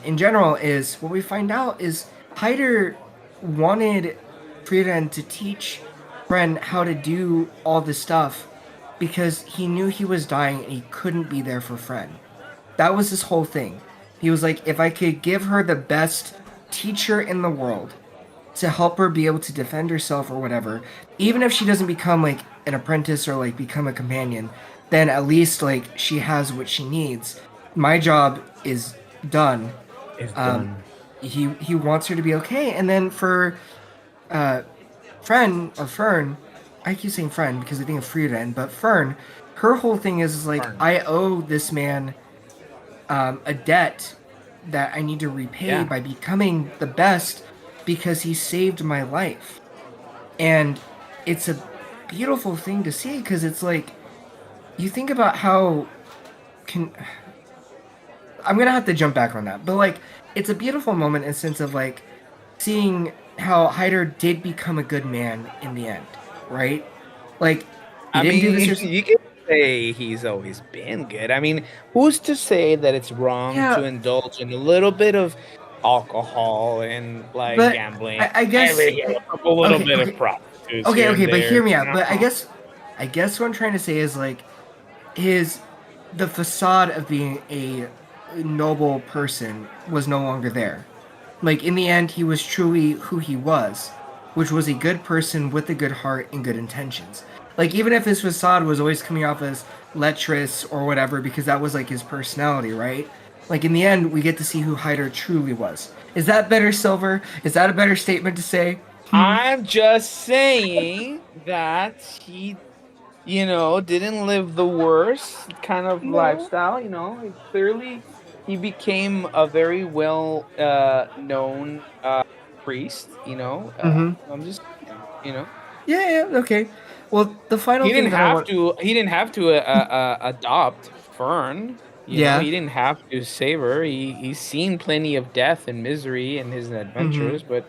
in general is what we find out is Hyder wanted Frieren to teach Fren how to do all this stuff because he knew he was dying and he couldn't be there for Fren. That was his whole thing. He was like, if I could give her the best teacher in the world to help her be able to defend herself or whatever, even if she doesn't become like an apprentice or like become a companion, then at least like she has what she needs. My job is done. Is Um, done. he wants her to be okay, and then for uh, Fern, I keep saying friend because I think of Frieden, but Fern, her whole thing is like Fern. I owe this man a debt that I need to repay Yeah. by becoming the best because he saved my life. And it's a beautiful thing to see because it's like you think about how can I'm gonna have to jump back on that, but like it's a beautiful moment in the sense of like seeing how Hyder did become a good man in the end, right? Like he I didn't do this. mean, you can say he's always been good. I mean, who's to say that it's wrong to Yeah, indulge in a little bit of alcohol and like but gambling? I guess Maybe a little okay, bit of okay, prostitutes okay, here okay. and But there. hear me You out. But know? I guess what I'm trying to say is like his the facade of being a noble person was no longer there. Like in the end, he was truly who he was, which was a good person with a good heart and good intentions. Like even if his facade was always coming off as lecherous or whatever, because that was like his personality, right? Like in the end, we get to see who Hyder truly was. Is that better, Silver? Is that a better statement to say? I'm just saying that he, didn't live the worst kind of No. lifestyle. Clearly he became a very well known priest. Mm-hmm. I'm just saying. Yeah, yeah, okay. Well, the final He thing didn't that I have want. to. He didn't have to adopt Fern. Yeah. He didn't have to save her. He's seen plenty of death and misery in his Mm-hmm. adventures, but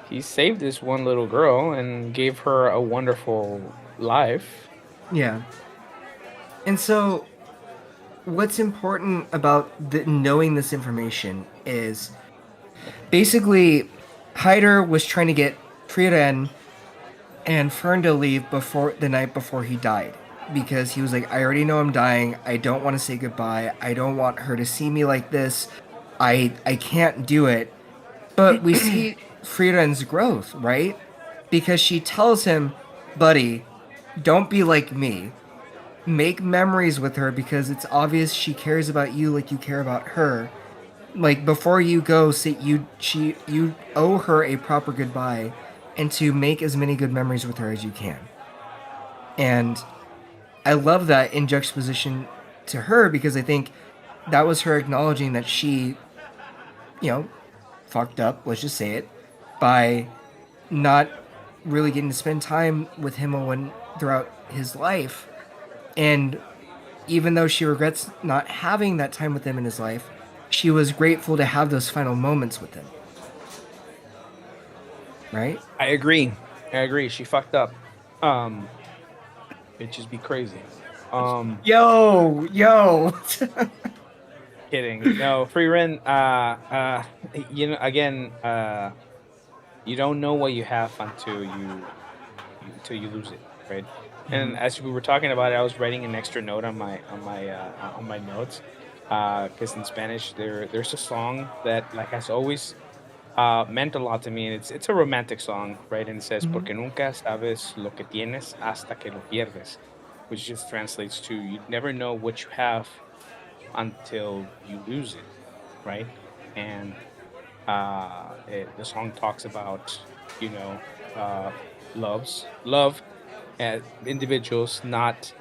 he saved this one little girl and gave her a wonderful life. Yeah. And so, what's important about knowing this information is basically Hyder was trying to get Frieren and Fern to leave before the night before he died because he was like, I already know I'm dying. I don't want to say goodbye. I don't want her to see me like this. I can't do it. But we see Frieren's growth, right? Because she tells him, buddy, don't be like me. Make memories with her because it's obvious she cares about you like you care about her. Like before you go, say you owe her a proper goodbye and to make as many good memories with her as you can. And I love that in juxtaposition to her because I think that was her acknowledging that she, you know, fucked up, let's just say it, by not really getting to spend time with him when throughout his life. And even though she regrets not having that time with him in his life, she was grateful to have those final moments with him. Right? I agree. I agree. She fucked up. Um, it just be crazy. Um, Yo. Kidding. No, free rent. Again, you don't know what you have until you lose it, right? Mm-hmm. And as we were talking about it, I was writing an extra note on my notes, because in Spanish there's a song that like has always meant a lot to me, and it's a romantic song, right? And it says, Mm-hmm. "Porque nunca sabes lo que tienes hasta que lo pierdes," which just translates to you never know what you have until you lose it, right? And the song talks about you know uh, love individuals not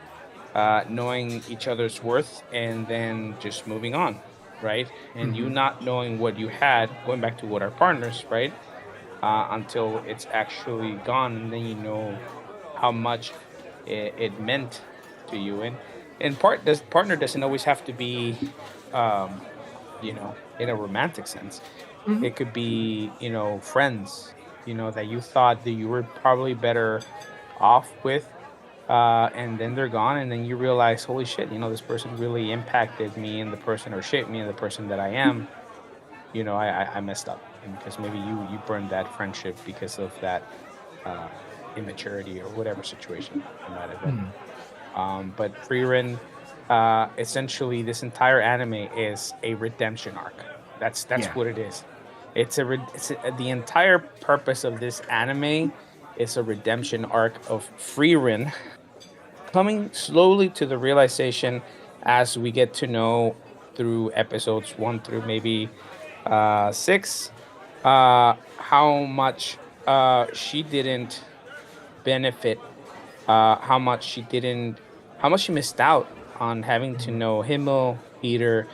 knowing each other's worth and then just moving on, right? And you Mm-hmm. not knowing what you had, going back to what our partners, right? Until it's actually gone, and then you know how much it meant to you. And this partner doesn't always have to be, um, in a romantic sense. Mm-hmm. It could be, friends, that you thought that you were probably better off with, and then they're gone, and then you realize, holy shit, this person really impacted me and the person, or shaped me and the person that I am. I messed up, and because maybe you burned that friendship because of that uh, immaturity or whatever situation it might have been. Mm-hmm. But Frieren, essentially, this entire anime is a redemption arc. That's Yeah. what it is. The entire purpose of this anime is a redemption arc of Frieren coming slowly to the realization as we get to know through episodes 1 through maybe 6, how much she didn't benefit, how much she missed out on having to Mm-hmm. know Himmel, Peter,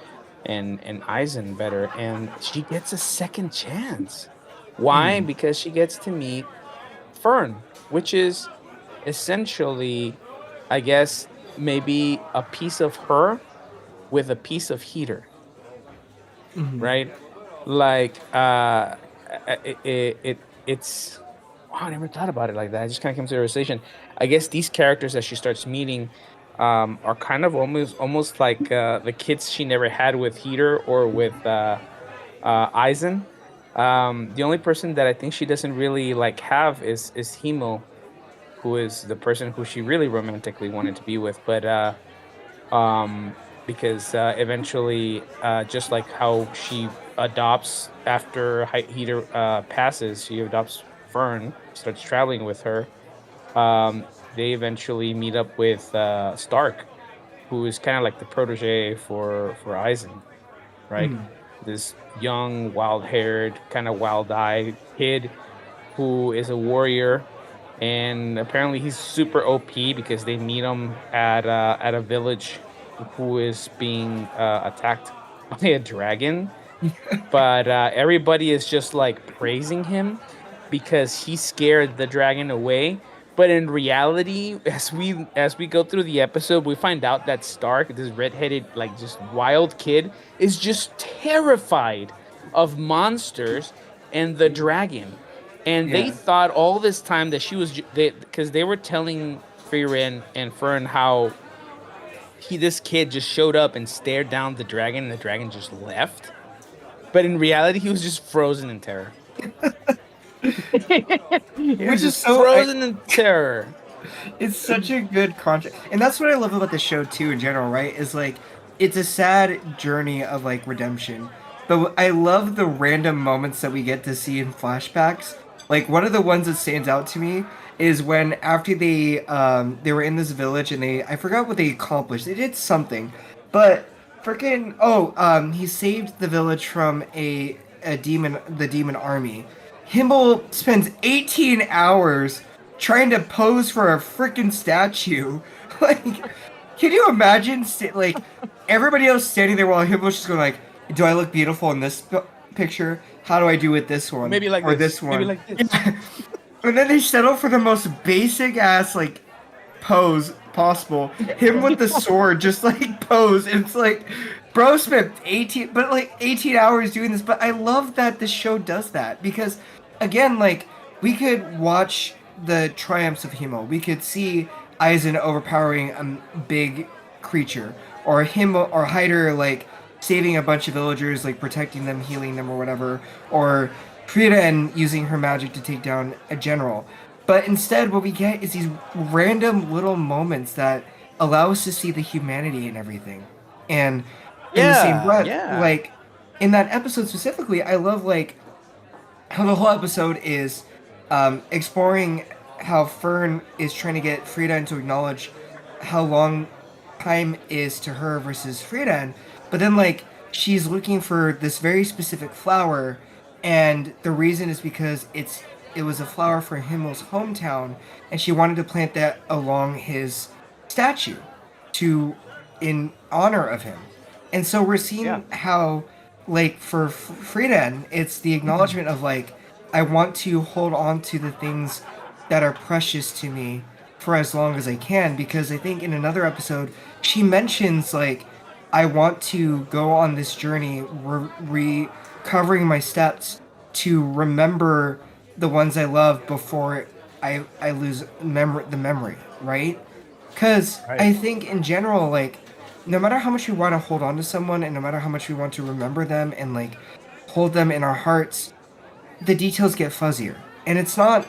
and Eisen better, and she gets a second chance. Why? Mm-hmm. Because she gets to meet Fern, which is essentially, I guess, maybe a piece of her with a piece of heater, Mm-hmm. right? Like, it it's wow, I never thought about it like that. I just kind of came to the realization. I guess these characters that she starts meeting are kind of almost like the kids she never had with Heater or with Aizen. The only person that I think she doesn't really like have is Himo, who is the person who she really romantically wanted to be with. But um, because eventually, just like how she adopts after Heater passes, she adopts Fern, starts traveling with her. They eventually meet up with Stark, who is kind of like the protege for Aizen, right? Mm. This young, wild-haired, kind of wild-eyed kid who is a warrior, and apparently he's super OP because they meet him at a village who is being attacked by a dragon, but everybody is just like praising him because he scared the dragon away. But in reality, as we go through the episode, we find out that Stark, this redheaded like just wild kid, is just terrified of monsters and the dragon. And they Yeah. thought all this time that she was because they were telling Frieren and Fern how this kid just showed up and stared down the dragon, and the dragon just left. But in reality, he was just frozen in terror. He was Which is just so frozen in terror. it's such a good contrast, and that's what I love about the show too in general, right? Is like it's a sad journey of like redemption, but I love the random moments that we get to see in flashbacks. Like one of the ones that stands out to me is when after they were in this village and I forgot what they accomplished. They did something, but freaking he saved the village from a demon army. Himmel spends 18 hours trying to pose for a freaking statue. Like, can you imagine? Like, everybody else standing there while Himmel's just going like, "Do I look beautiful in this picture? How do I do with this one Maybe like or this. this Maybe one?" like this. Yeah. And then they settle for the most basic ass like pose possible. Him with the sword, just like pose. And it's like, bro spent 18 hours doing this. But I love that the show does that because, again, like we could watch the triumphs of Himo. We could see Aizen overpowering a big creature, or him or Hyder like saving a bunch of villagers, like protecting them, healing them, or whatever, or Frieren using her magic to take down a general. But instead, what we get is these random little moments that allow us to see the humanity in everything. And in the same Yeah, breath, yeah, like in that episode specifically, I love like how the whole episode is exploring how Fern is trying to get Frieren to acknowledge how long time is to her versus Frieren, but then like she's looking for this very specific flower, and the reason is because it was a flower for Himmel's hometown, and she wanted to plant that along his statue to in honor of him. And so we're yeah, seeing how like for Frieden, it's the acknowledgement of like I want to hold on to the things that are precious to me for as long as I can, because I think in another episode she mentions like I want to go on this journey recovering my steps to remember the ones I love before I lose the memory, right? Because right. I think in general, like, no matter how much we want to hold on to someone and no matter how much we want to remember them and, like, hold them in our hearts, the details get fuzzier. And it's not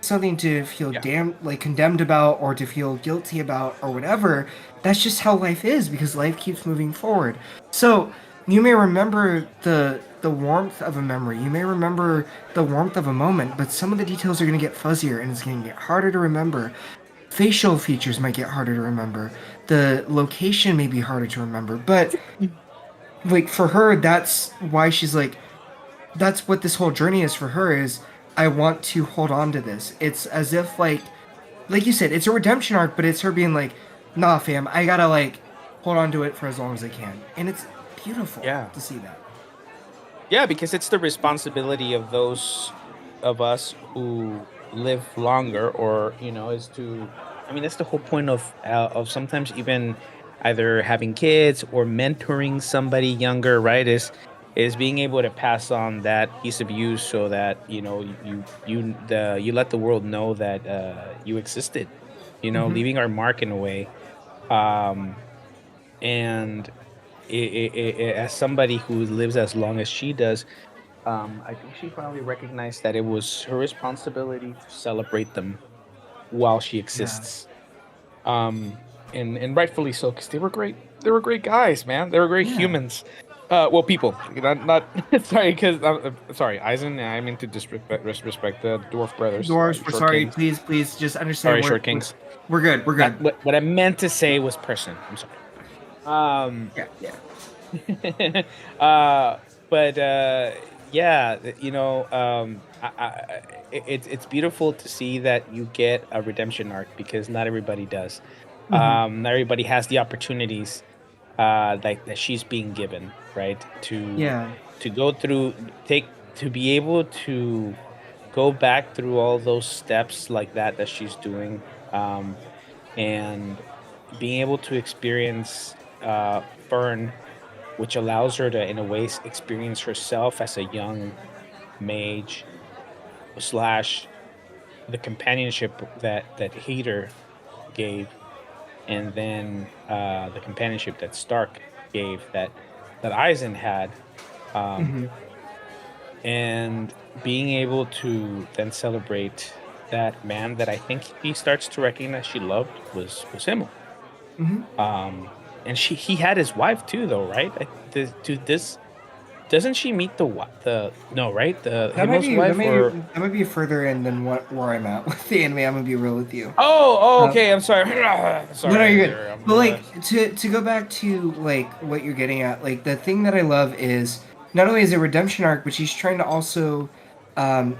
something to feel Yeah, like condemned about or to feel guilty about or whatever. That's just how life is because life keeps moving forward. So you may remember the warmth of a memory. You may remember the warmth of a moment, but some of the details are going to get fuzzier and it's going to get harder to remember. Facial features might get harder to remember. The location may be harder to remember. But like for her, that's why she's like that's what this whole journey is for her is I want to hold on to this. It's as if like you said, it's a redemption arc, but it's her being like, nah fam, I gotta like hold on to it for as long as I can. And it's beautiful yeah, to see that. yeah. Because it's the responsibility of those of us who live longer, or is to. I mean, that's the whole point of sometimes even either having kids or mentoring somebody younger, right? Is is being able to pass on that piece of you so that you let the world know that you existed, Mhm. leaving our mark in a way. um and as somebody who lives as long as she does, I think she finally recognized that it was her responsibility to celebrate them while she Yeah. exists. um and rightfully so, because they were great guys, man. They were great Yeah. humans. Well, people, not sorry, because sorry, Eisen, I mean to disrespect the dwarf brothers, Dwarves, you we're short sorry. kings. Please just understand Sorry, short kings. we're good. We're That good. what I meant to say was person. I'm sorry. um Yeah. Yeah. uh but yeah, it's beautiful to see that you get a redemption arc, because not everybody does. Mhm. Not everybody has the opportunities like that she's being given, right? Yeah. To go through, take to be able to go back through all those steps like that she's doing. And being able to experience Fern, which allows her to, in a way, experience herself as a young mage, slash the companionship that Hater gave, and then the companionship that Stark gave, that Eisen had. um, Mhm. and being able to then celebrate that man that I think he starts to recognize she loved was him. Mhm. And he had his wife too, though, right? This doesn't she meet the no, right, the Himmel's wife, or That might be further in than what where I'm at with the anime. I'm gonna be real with you. okay, I'm sorry. No, no, Sorry you're good. there. But like to go back to like what you're getting at, like the thing that I love is not only is it a redemption arc, but she's trying to also um,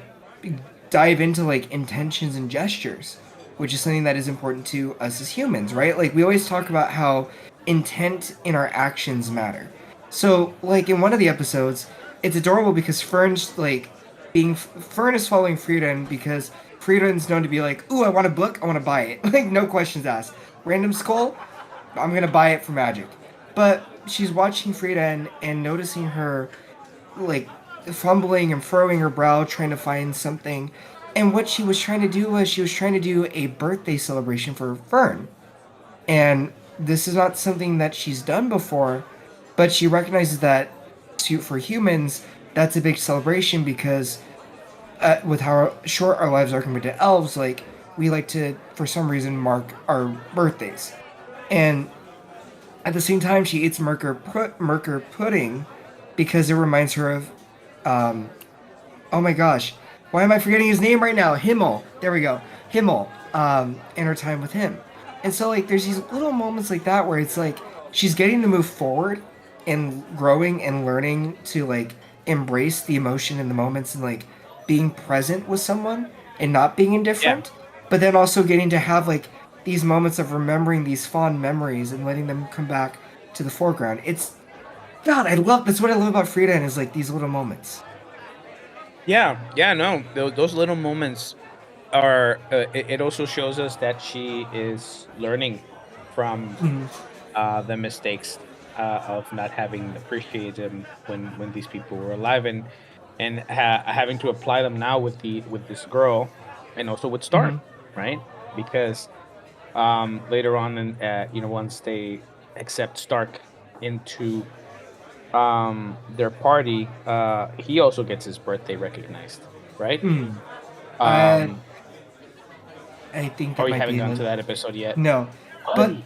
dive into like intentions and gestures, which is something that is important to us as humans, right? Like we always talk about how intent in our actions matter. So like in one of the episodes, it's adorable because Fern's like Fern is following Frieren because Frieren's known to be like, "Ooh, I want a book, I want to buy it." Like no questions asked. Random skull, I'm gonna buy it for magic. But she's watching Frieren and noticing her like fumbling and furrowing her brow trying to find something. And what she was trying to do was she was trying to do a birthday celebration for Fern. And this is not something that she's done before, but she recognizes that for humans, that's a big celebration because with how short our lives are compared to elves, like we like to, for some reason, mark our birthdays. And at the same time, she eats Merker pudding because it reminds her of, um, oh my gosh, why am I forgetting his name right now? Himmel. There we go. Himmel. In her time with him. And so, like, there's these little moments like that where it's like she's getting to move forward and growing and learning to, like, embrace the emotion in the moments and, like, being present with someone and not being yeah, indifferent. But then also getting to have, like, these moments of remembering these fond memories and letting them come back to the foreground. It's, God, that's what I love about Frieden is, like, these little moments. yeah, no, those little moments are. It also shows us that she is learning from Mhm. the mistakes of not having appreciated them when these people were alive, and having to apply them now with this girl, and also with Stark, Mhm. right? Because later on, and once they accept Stark into their party, he also gets his birthday recognized, right? Mm. I um I think oh, that you might haven't be gone the to that episode yet, no, but buddy.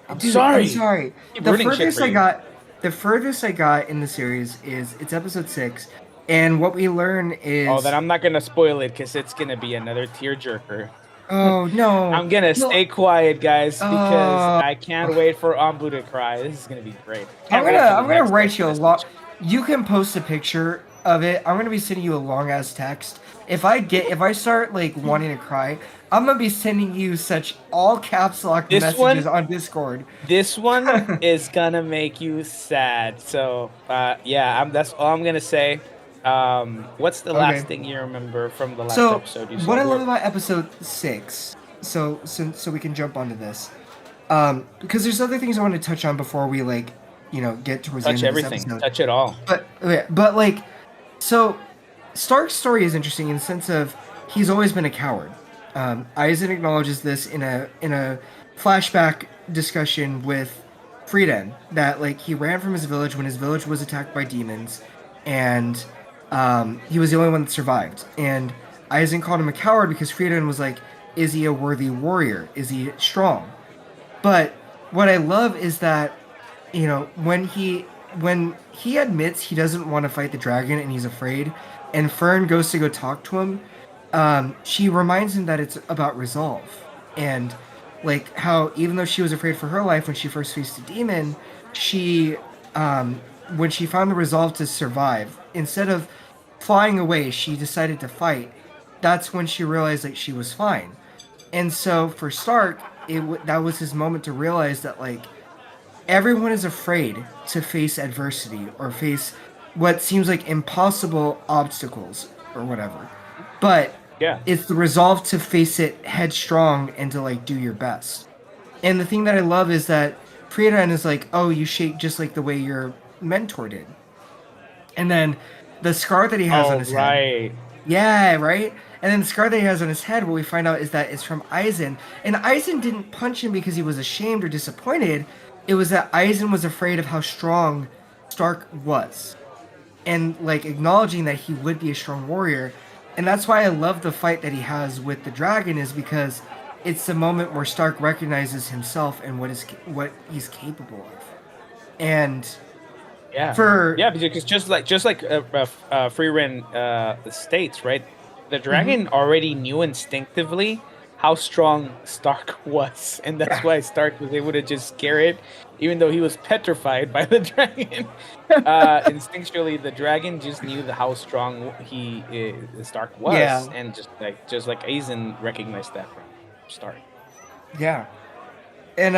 I'm dude, I'm sorry. sorry. Keep The ruining shit furthest for I you. got, the furthest I got in the series is it's episode 6, and what we learn Oh, then is, I'm not gonna spoil it, because it's gonna be another tearjerker. oh no, I'm gonna no, stay quiet, guys, because uh, I can't wait for Anbu to cry. This is gonna be great. I'm Can't gonna wait for the I'm gonna next write text you a long. message. You can post a picture of it. I'm gonna be sending you a long ass text. If I start like wanting to cry, I'm gonna be sending you such all caps lock This messages one, on Discord. this one is gonna make you sad. So, yeah, that's all I'm gonna say. What's the last Okay. thing you remember from the last So episode you what saw? I love Where about episode 6, so we can jump onto this, because there's other things I want to touch on before we like get towards the Touch end of this everything. episode. Touch it all. But like, so Stark's story is interesting in the sense of he's always been a coward. Eisen acknowledges this in a flashback discussion with Frieren that like he ran from his village when his village was attacked by demons, and he was the only one that survived. And Eisen called him a coward because Frieren was like, "Is he a worthy warrior? Is he strong?" But what I love is that when he admits he doesn't want to fight the dragon and he's afraid, and Fern goes to go talk to him, she reminds him that it's about resolve, and like how even though she was afraid for her life when she first faced a demon, she when she found the resolve to survive, instead of flying away, she decided to fight. That's when she realized that she was fine. And so for Stark, that was his moment to realize that like everyone is afraid to face adversity or face what seems like impossible obstacles or whatever. But Yeah. it's the resolve to face it headstrong and to like do your best. And the thing that I love is that Frieren is like, "Oh, you shake just like the way your mentor did." And then the scar that he has on Oh, his head. right. Yeah, right? And then the scar that he has on his head, what we find out is that it's from Eisen. And Eisen didn't punch him because he was ashamed or disappointed. It was that Eisen was afraid of how strong Stark was. And like acknowledging that he would be a strong warrior. And that's why I love the fight that he has with the dragon, is because it's the moment where Stark recognizes himself and what he's capable of. And Yeah. for Yeah, because just like Frieren states, right? The Mhm. dragon already knew instinctively how strong Stark was, and that's Yeah. why Stark was able to just scare it, even though he was petrified by the dragon. Instinctually, the dragon just knew how strong Stark was, Yeah. and just like Aizen recognized that from Stark. Yeah. And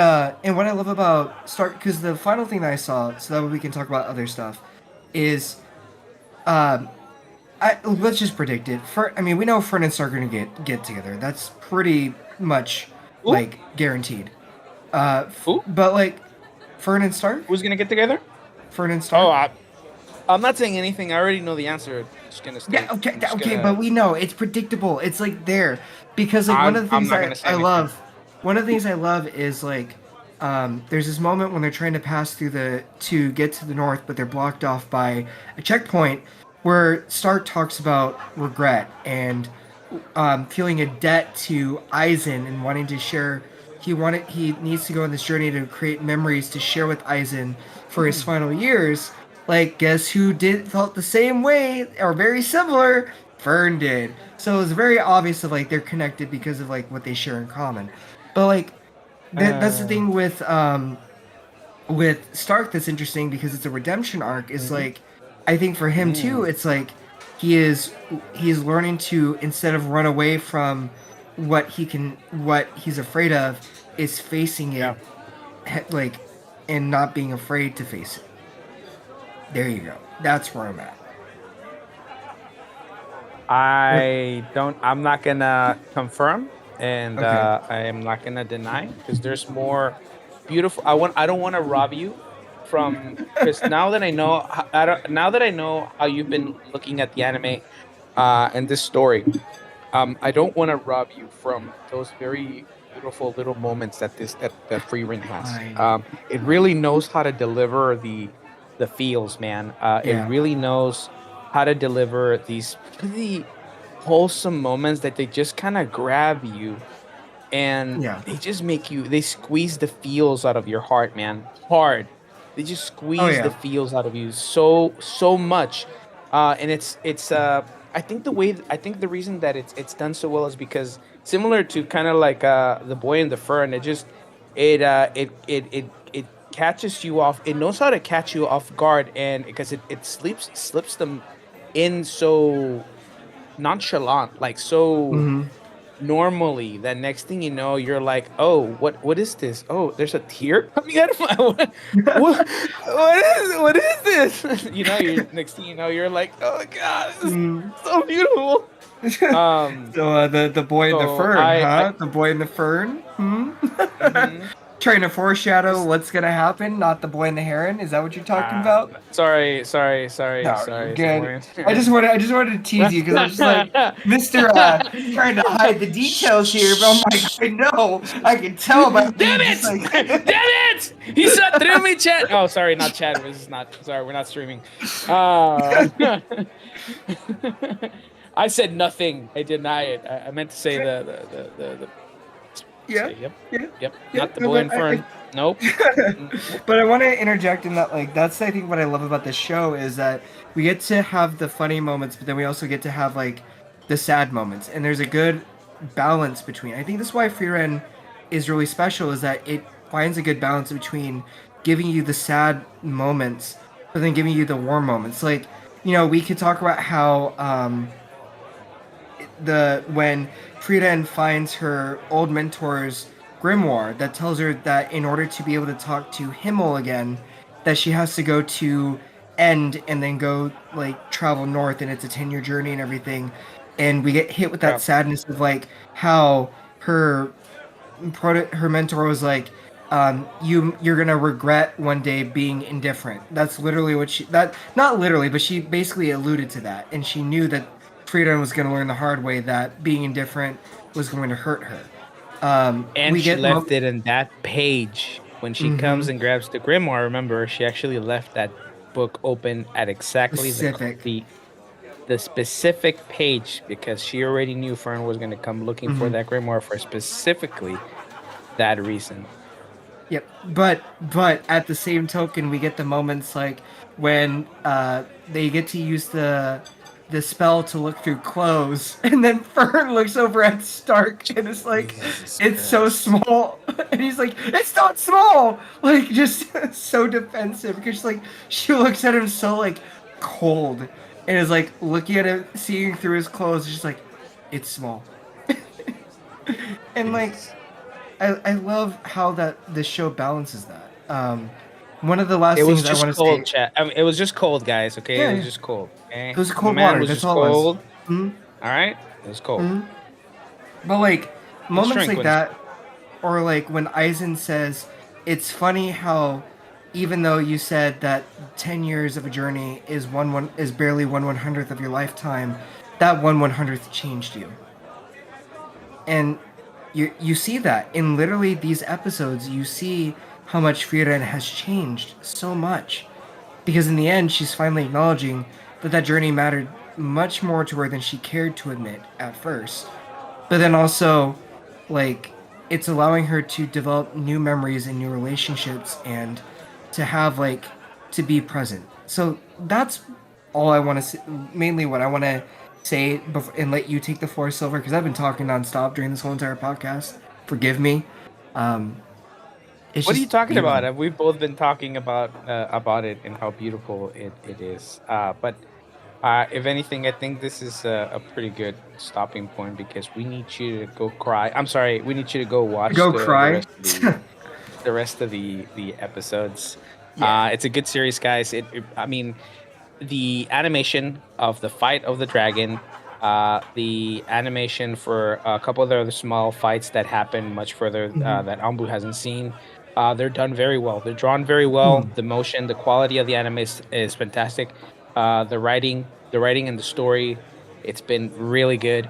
what I love about Stark, because the final thing that I saw, so that way we can talk about other stuff, is um, let's just predict it. I mean, we know Fern and Stark are gonna get together. That's pretty much Who? like guaranteed. Who? But like Fern and Stark, Who's gonna get together? Fern and Oh, Stark. I'm not saying anything. I already know the answer. Just gonna Yeah. state. Okay. I'm just Okay. gonna. But we know it's predictable. It's like there, because like one of the I'm things not gonna that say I anything. love, one of the things I love is like there's this moment when they're trying to pass through to get to the north, but they're blocked off by a checkpoint where Stark talks about regret and feeling a debt to Eisen and wanting to share. He needs to go on this journey to create memories to share with Eisen for his final years. Like, guess who felt the same way or very similar? Fern did. So it was very obvious that like they're connected because of like what they share in common. But like that's the Uh, thing with Stark that's interesting because it's a redemption arc. Is mhm, like I think for him too, mm, it's like he is he's learning to, instead of run away from what he's afraid of, is facing it yeah. like and not being afraid to face it. There you go. That's where I'm at. I'm not gonna confirm, and Okay. I am not gonna deny because there's more beautiful. I don't want to rob you from, because now that I know, now that I know how you've been looking at the anime, and this story, I don't want to rob you from those very beautiful little moments that Free Ring has. Fine. It really knows how to deliver the feels, man. It Yeah. really knows how to deliver these really wholesome moments that they just kind of grab you, and Yeah. they squeeze the feels out of your heart, man. Hard. They just Oh squeeze the yeah. feels out of you so much. And it's I think the reason that it's done so well is because, similar to kind of like the boy in the fur, and it catches you off. It knows how to catch you off guard, and because it slips them in so nonchalant, like so Hmm. normally, that next thing you know, you're like, oh, what is this? Oh, there's a tear coming out of my what is this? You're next thing you know, you're like, oh god, this is Mm. so beautiful. Um So the boy in the so fern, I huh? The boy in the fern. Hmm. mhm. trying to foreshadow Just, what's gonna happen, not the boy and the heron. Is that what you're talking about? sorry. No, you're good. Someone. I just wanted to tease you because I was just like, Mister, trying to hide the details here. But I'm like, I know, I can tell by Damn you just it! like, Damn it! He said through me, chat. Oh, sorry, not chat. This is not. Sorry, we're not streaming. Uh, I said nothing. I deny it. I meant to say the yeah, say yep, yeah, yep. yeah. Not the No, boy but in fern. Nope. Nope. but I want to interject in that, like, that's I think what I love about this show is that we get to have the funny moments, but then we also get to have like the sad moments, and there's a good balance between. I think that's why Frieren is really special, is that it finds a good balance between giving you the sad moments, but then giving you the warm moments. Like, we could talk about how the when Frieren finds her old mentor's grimoire that tells her that in order to be able to talk to Himmel again, that she has to go to End and then go like travel north, and it's a 10-year journey and everything. And we get hit with that Yeah. sadness of like how her mentor was like, you're gonna regret one day being indifferent. That's literally what that not literally, but she basically alluded to that, and she knew that Frieden was gonna learn the hard way that being indifferent was going to hurt her. And We she get left it in that page. When she comes mm-hmm, and grabs the grimoire, remember, she actually left that book open at exactly specific. the specific page because she already knew Fern was going to come looking for Mm-hmm. that grimoire for specifically that reason. Yep, but at the same token, we get the moments like when they get to use the spell to look through clothes, and then Fern looks over at Stark and is like, Jesus "It's so Christ. small," and he's like, "It's not small!" Like just so defensive because like she looks at him so like cold and is like looking at him, seeing through his clothes, just like, "It's small," and like Jesus. I love how that this show balances that. One of the It last was things I just want to cold, say, chat. I mean, it was just cold, guys. Okay, it yeah, was yeah, just cold. it Okay, was my cold man water. was That's just all it was. cold. hmm All right, it was cold. hmm But like Let's moments drink like when it's that, or like when Eisen says, "It's funny how." Even though you said that 10 years of a journey is one is barely 1/100th of your lifetime, that 1/100th changed you. And you see that in literally these episodes. You see how much Frieren has changed so much, because in the end, she's finally acknowledging that that journey mattered much more to her than she cared to admit at first. But then also, like, it's allowing her to develop new memories and new relationships, and to have like to be present. So that's all I want to say, mainly what I want to say before, and let you take the floor, Silver, because I've been talking nonstop during this whole entire podcast. Forgive me. Um, it's What are you just talking beautiful. about? We've both been talking about it and how beautiful it is. But if anything, I think this is a pretty good stopping point because we need you to go cry. I'm sorry, we need you to go watch Go the cry. rest of the episodes. Yeah. It's a good series, guys. I mean, the animation of the fight of the dragon, the animation for a couple of the other small fights that happen much further hmm that Ambu hasn't seen. They're done very well. They're drawn very well. Mm. The motion, the quality of the anime is fantastic. The writing and the story, it's been really good.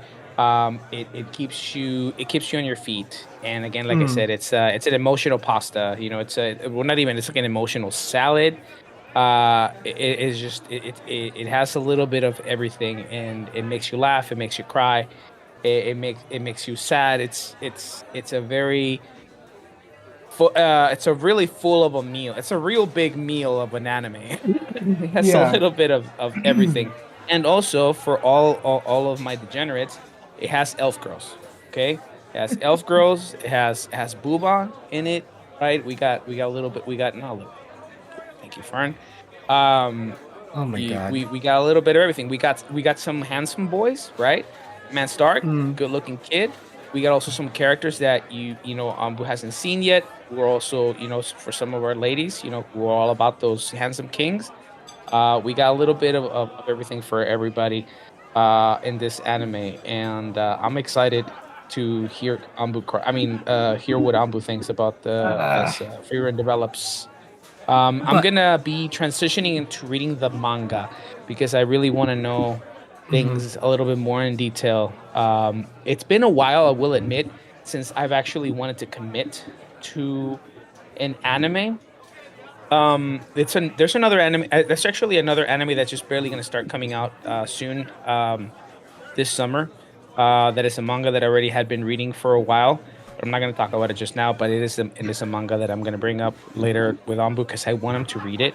It keeps you on your feet. And again, like I Mm. said, it's an emotional pasta. You know, well, not even, it's like an emotional salad. It is just it has a little bit of everything, and it makes you laugh, it makes you cry, it makes you sad. It's a very it's a really full of a meal. It's a real big meal of an anime. It has a Yeah. little bit of everything. And also for all of my degenerates, it has elf girls. Okay, it has elf girls. It has booba in it. Right, we got a little bit. We got not a little. Thank you, Fern. Um, Oh my god. we got a little bit of everything. We got some handsome boys, right? Man Stark, Mm. good looking kid. We got also some characters that who hasn't seen yet. We're also for some of our ladies, who are all about those handsome kings. We got a little bit of everything for everybody in this anime, and I'm excited. to hear hear what Anbu thinks about as Frieren develops. I'm gonna be transitioning into reading the manga because I really want to know things a little bit more in detail. It's been a while, I will admit, since I've actually wanted to commit to an anime. There's another anime. There's actually another anime that's just barely gonna start coming out soon. This summer. That is a manga that I already had been reading for a while. But I'm not going to talk about it just now, but it is a manga that I'm going to bring up later with Anbu because I want him to read it.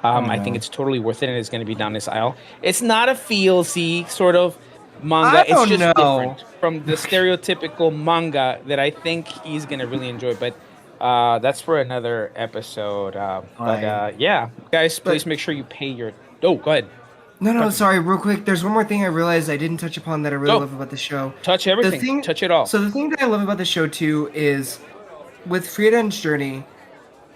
I think it's totally worth it and it's going to be down his aisle. It's not a feel-see sort of I manga. It's don't just know. different from the stereotypical manga that I think he's going to really enjoy. But that's for another episode. Fine. Yeah, guys, But please make sure you pay your. Oh, go ahead. no, Talk to me. sorry, real quick. There's one more thing I realized I didn't touch upon that I really Go. love about the show. Touch The everything. thing, Touch it all. so the thing that I love about the show too is with Frieden's journey,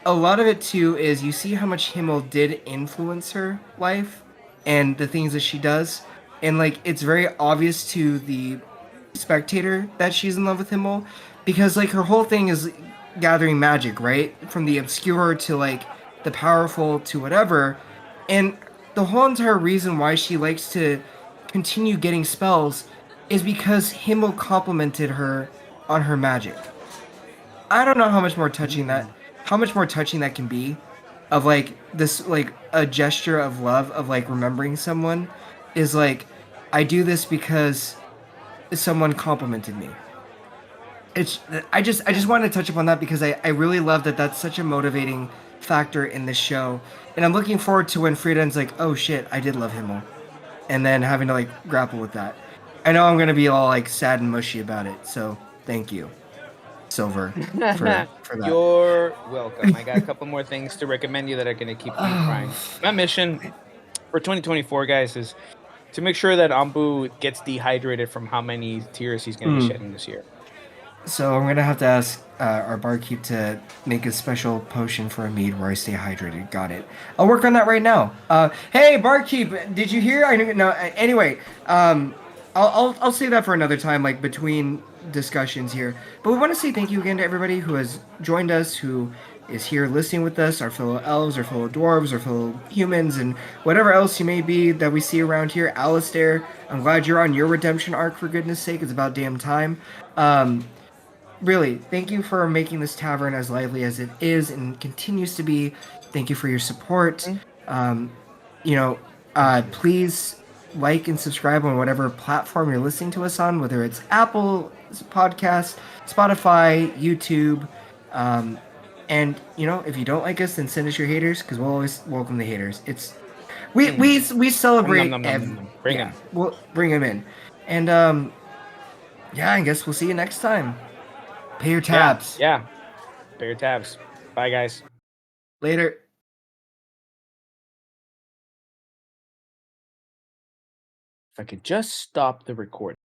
a lot of it too is you see how much Himmel did influence her life and the things that she does, and like it's very obvious to the spectator that she's in love with Himmel because like her whole thing is gathering magic, right? From the obscure to like the powerful to whatever. And the whole entire reason why she likes to continue getting spells is because Himmel complimented her on her magic. I don't know how much more touching that can be of like this like a gesture of love of like remembering someone is like I do this because someone complimented me. It's I just wanted to touch upon that because I really love that that's such a motivating factor in this show, and I'm looking forward to when Frieden's like, oh shit, I did love Himmel, and then having to like grapple with that. I know I'm gonna be all like sad and mushy about it, so thank you, Silver, for that. You're welcome. I got a couple more things to recommend you that are going to keep you crying. My mission for 2024, guys, is to make sure that Ambu gets dehydrated from how many tears he's going to be shedding this year. So I'm gonna have to ask our barkeep to make a special potion for a mead where I stay hydrated. Got it. I'll work on that right now. Hey barkeep, did you hear? I know. No. Anyway, I'll save that for another time, like between discussions here. But we want to say thank you again to everybody who has joined us, who is here listening with us, our fellow elves, our fellow dwarves, our fellow humans, and whatever else you may be that we see around here. Alistair, I'm glad you're on your redemption arc. For goodness sake, it's about damn time. Really, thank you for making this tavern as lively as it is and continues to be. Thank you for your support. Um, Please like and subscribe on whatever platform you're listening to us on, whether it's Apple Podcast, Spotify, YouTube. And if you don't like us, then send us your haters because we'll always welcome the haters. It's we celebrate. Bring him. We'll bring them in, and yeah, I guess we'll see you next time. Pay your tabs. Yeah. Pay your tabs. Bye, guys. Later. If I could just stop the recording.